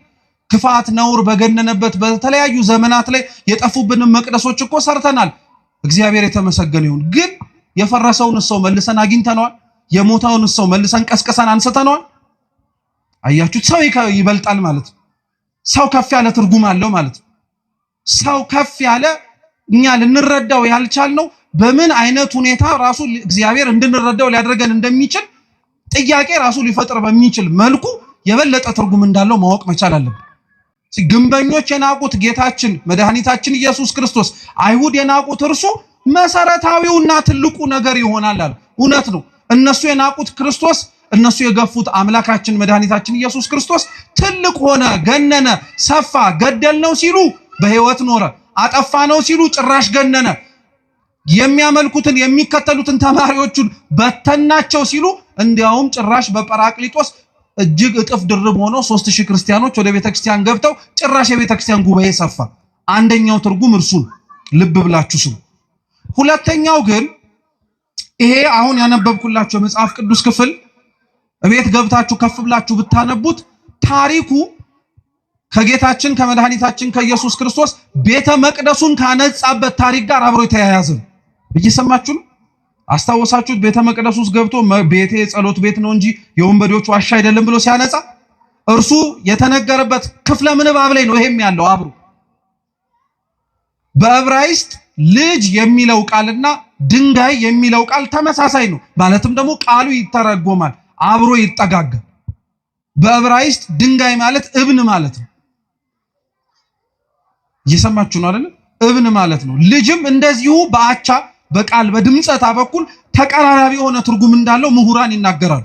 ክፋት ነውር በገነነበት በተለያዩ ዘመናት ላይ የጠፉብንም መቅደሶች እኮ ሰርተናል። እግዚአብሔር የተመሰገነ ይሁን። ግን የፈረሰውን ሰው መልሰን አግኝተነዋል። የሞተውን ሰው መልሰን ቀስቀሰን አንስተነዋል። አያችሁት? ሰው ይበልጣል ማለት ነው። ሰው ከፍ ያለ ትርጉም አለው ማለት ነው። ሰው ከፍ ያለ እኛ ልንረዳው ያልቻልነው በምን አይነት ሁኔታ ራሱ እግዚአብሔር እንድንረዳው ሊያደርገን እንደሚችል ጥያቄ ራሱ ሊፈጥር በሚችል መልኩ የበለጠ ትርጉም እንዳለው ማወቅ መቻል አለብን። ግንበኞች የናቁት ጌታችን መድኃኒታችን ኢየሱስ ክርስቶስ፣ አይሁድ የናቁት እርሱ መሰረታዊውና ትልቁ ነገር ይሆናል አለ። እውነት ነው። እነሱ የናቁት ክርስቶስ፣ እነሱ የገፉት አምላካችን መድኃኒታችን ኢየሱስ ክርስቶስ ትልቅ ሆነ፣ ገነነ፣ ሰፋ። ገደልነው ሲሉ በሕይወት ኖረ፣ አጠፋነው ሲሉ ጭራሽ ገነነ። የሚያመልኩትን የሚከተሉትን ተማሪዎቹን በተናቸው ሲሉ እንዲያውም ጭራሽ በጰራቅሊጦስ እጅግ እጥፍ ድርብ ሆኖ 3000 ክርስቲያኖች ወደ ቤተክርስቲያን ገብተው ጭራሽ የቤተክርስቲያን ጉባኤ ሰፋ። አንደኛው ትርጉም እርሱ ልብ ብላችሁ ስሙ። ሁለተኛው ግን ይሄ አሁን ያነበብኩላችሁ የመጽሐፍ ቅዱስ ክፍል እቤት ገብታችሁ ከፍ ብላችሁ ብታነቡት ታሪኩ ከጌታችን ከመድኃኒታችን ከኢየሱስ ክርስቶስ ቤተ መቅደሱን ካነጻበት ታሪክ ጋር አብሮ የተያያዘ ነው። እየሰማችሁ ነው? አስታወሳችሁት? ቤተ መቅደሱ ውስጥ ገብቶ ቤቴ የጸሎት ቤት ነው እንጂ የወንበዴዎች ዋሻ አይደለም ብሎ ሲያነጻ እርሱ የተነገረበት ክፍለ ምንባብ ላይ ነው ይሄም ያለው አብሮ። በዕብራይስጥ ልጅ የሚለው ቃልና ድንጋይ የሚለው ቃል ተመሳሳይ ነው። ማለትም ደግሞ ቃሉ ይተረጎማል፣ አብሮ ይጠጋጋል። በዕብራይስጥ ድንጋይ ማለት እብን ማለት ነው። እየሰማችሁ ነው አይደል? እብን ማለት ነው። ልጅም እንደዚሁ በአቻ በቃል በድምጸታ በኩል ተቀራራቢ የሆነ ትርጉም እንዳለው ምሁራን ይናገራሉ።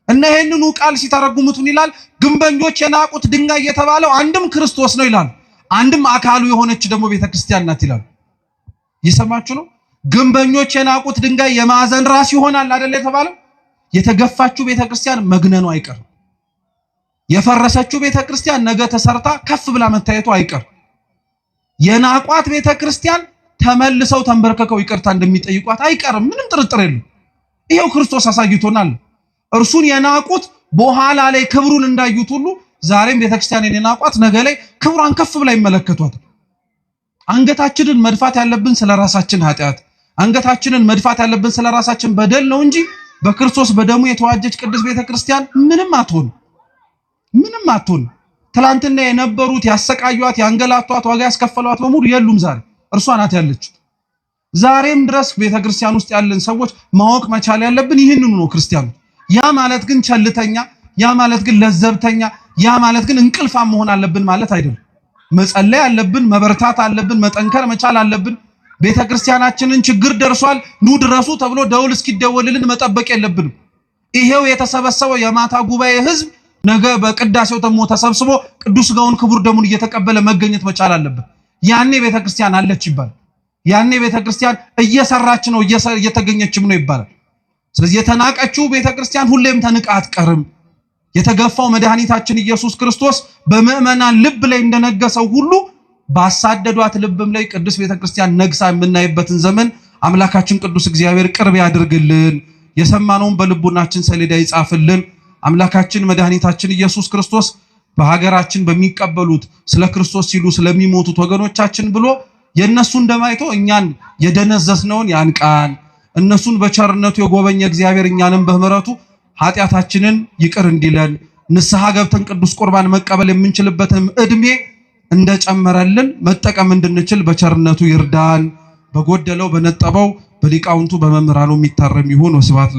እና ይሄንኑ ቃል ሲተረጉሙት ምን ይላል? ግንበኞች የናቁት ድንጋይ የተባለው አንድም ክርስቶስ ነው ይላል፣ አንድም አካሉ የሆነች ደግሞ ቤተክርስቲያን ናት ይላል። እየሰማችሁ ነው? ግንበኞች የናቁት ድንጋይ የማዕዘን ራስ ይሆናል አይደል የተባለው። የተገፋችው ቤተክርስቲያን መግነኑ አይቀርም። የፈረሰችው ቤተክርስቲያን ነገ ተሰርታ ከፍ ብላ መታየቱ አይቀር። የናቋት ቤተክርስቲያን ተመልሰው ተንበርከከው ይቅርታ እንደሚጠይቋት አይቀርም። ምንም ጥርጥር የለም። ይሄው ክርስቶስ አሳይቶናል። እርሱን የናቁት በኋላ ላይ ክብሩን እንዳዩት ሁሉ ዛሬም ቤተክርስቲያንን የናቋት ነገ ላይ ክብሯን ከፍ ብላ ይመለከቷት። አንገታችንን መድፋት ያለብን ስለራሳችን ኃጢአት፣ አንገታችንን መድፋት ያለብን ስለራሳችን በደል ነው እንጂ በክርስቶስ በደሙ የተዋጀች ቅድስት ቤተክርስቲያን ምንም አትሆን፣ ምንም አትሆን። ትላንትና የነበሩት ያሰቃዩት፣ ያንገላቷት፣ ዋጋ ያስከፈሏት በሙሉ የሉም። ዛሬ እርሷ ናት ያለችው። ዛሬም ድረስ ቤተክርስቲያን ውስጥ ያለን ሰዎች ማወቅ መቻል ያለብን ይህንኑ ነው። ክርስቲያኑ ያ ማለት ግን ቸልተኛ፣ ያ ማለት ግን ለዘብተኛ፣ ያ ማለት ግን እንቅልፋም መሆን አለብን ማለት አይደለም። መጸለይ አለብን፣ መበርታት አለብን፣ መጠንከር መቻል አለብን። ቤተክርስቲያናችንን ችግር ደርሷል ኑ ድረሱ ተብሎ ደውል እስኪደወልልን መጠበቅ የለብንም። ይሄው የተሰበሰበው የማታ ጉባኤ ህዝብ ነገ በቅዳሴው ደግሞ ተሰብስቦ ቅዱስ ሥጋውን ክቡር ደሙን እየተቀበለ መገኘት መቻል አለበት። ያኔ ቤተክርስቲያን አለች ይባላል። ያኔ ቤተክርስቲያን እየሰራች ነው እየተገኘችም ነው ይባላል። ስለዚህ የተናቀችው ቤተክርስቲያን ሁሌም ተንቃ አትቀርም። የተገፋው መድኃኒታችን ኢየሱስ ክርስቶስ በምዕመናን ልብ ላይ እንደነገሰው ሁሉ ባሳደዷት ልብም ላይ ቅዱስ ቤተክርስቲያን ነግሳ የምናይበትን ዘመን አምላካችን ቅዱስ እግዚአብሔር ቅርብ ያድርግልን። የሰማነውን በልቡናችን ሰሌዳ ይጻፍልን። አምላካችን መድኃኒታችን ኢየሱስ ክርስቶስ በሀገራችን በሚቀበሉት ስለ ክርስቶስ ሲሉ ስለሚሞቱት ወገኖቻችን ብሎ የነሱን ደም አይቶ እኛን የደነዘዝነውን ያንቃል። እነሱን በቸርነቱ የጎበኘ እግዚአብሔር እኛንም በምህረቱ ኃጢአታችንን ይቅር እንዲለን ንስሐ ገብተን ቅዱስ ቁርባን መቀበል የምንችልበትን እድሜ እንደጨመረልን መጠቀም እንድንችል በቸርነቱ ይርዳን። በጎደለው በነጠበው በሊቃውንቱ በመምህራኑ የሚታረም ይሁን። ወስብሐት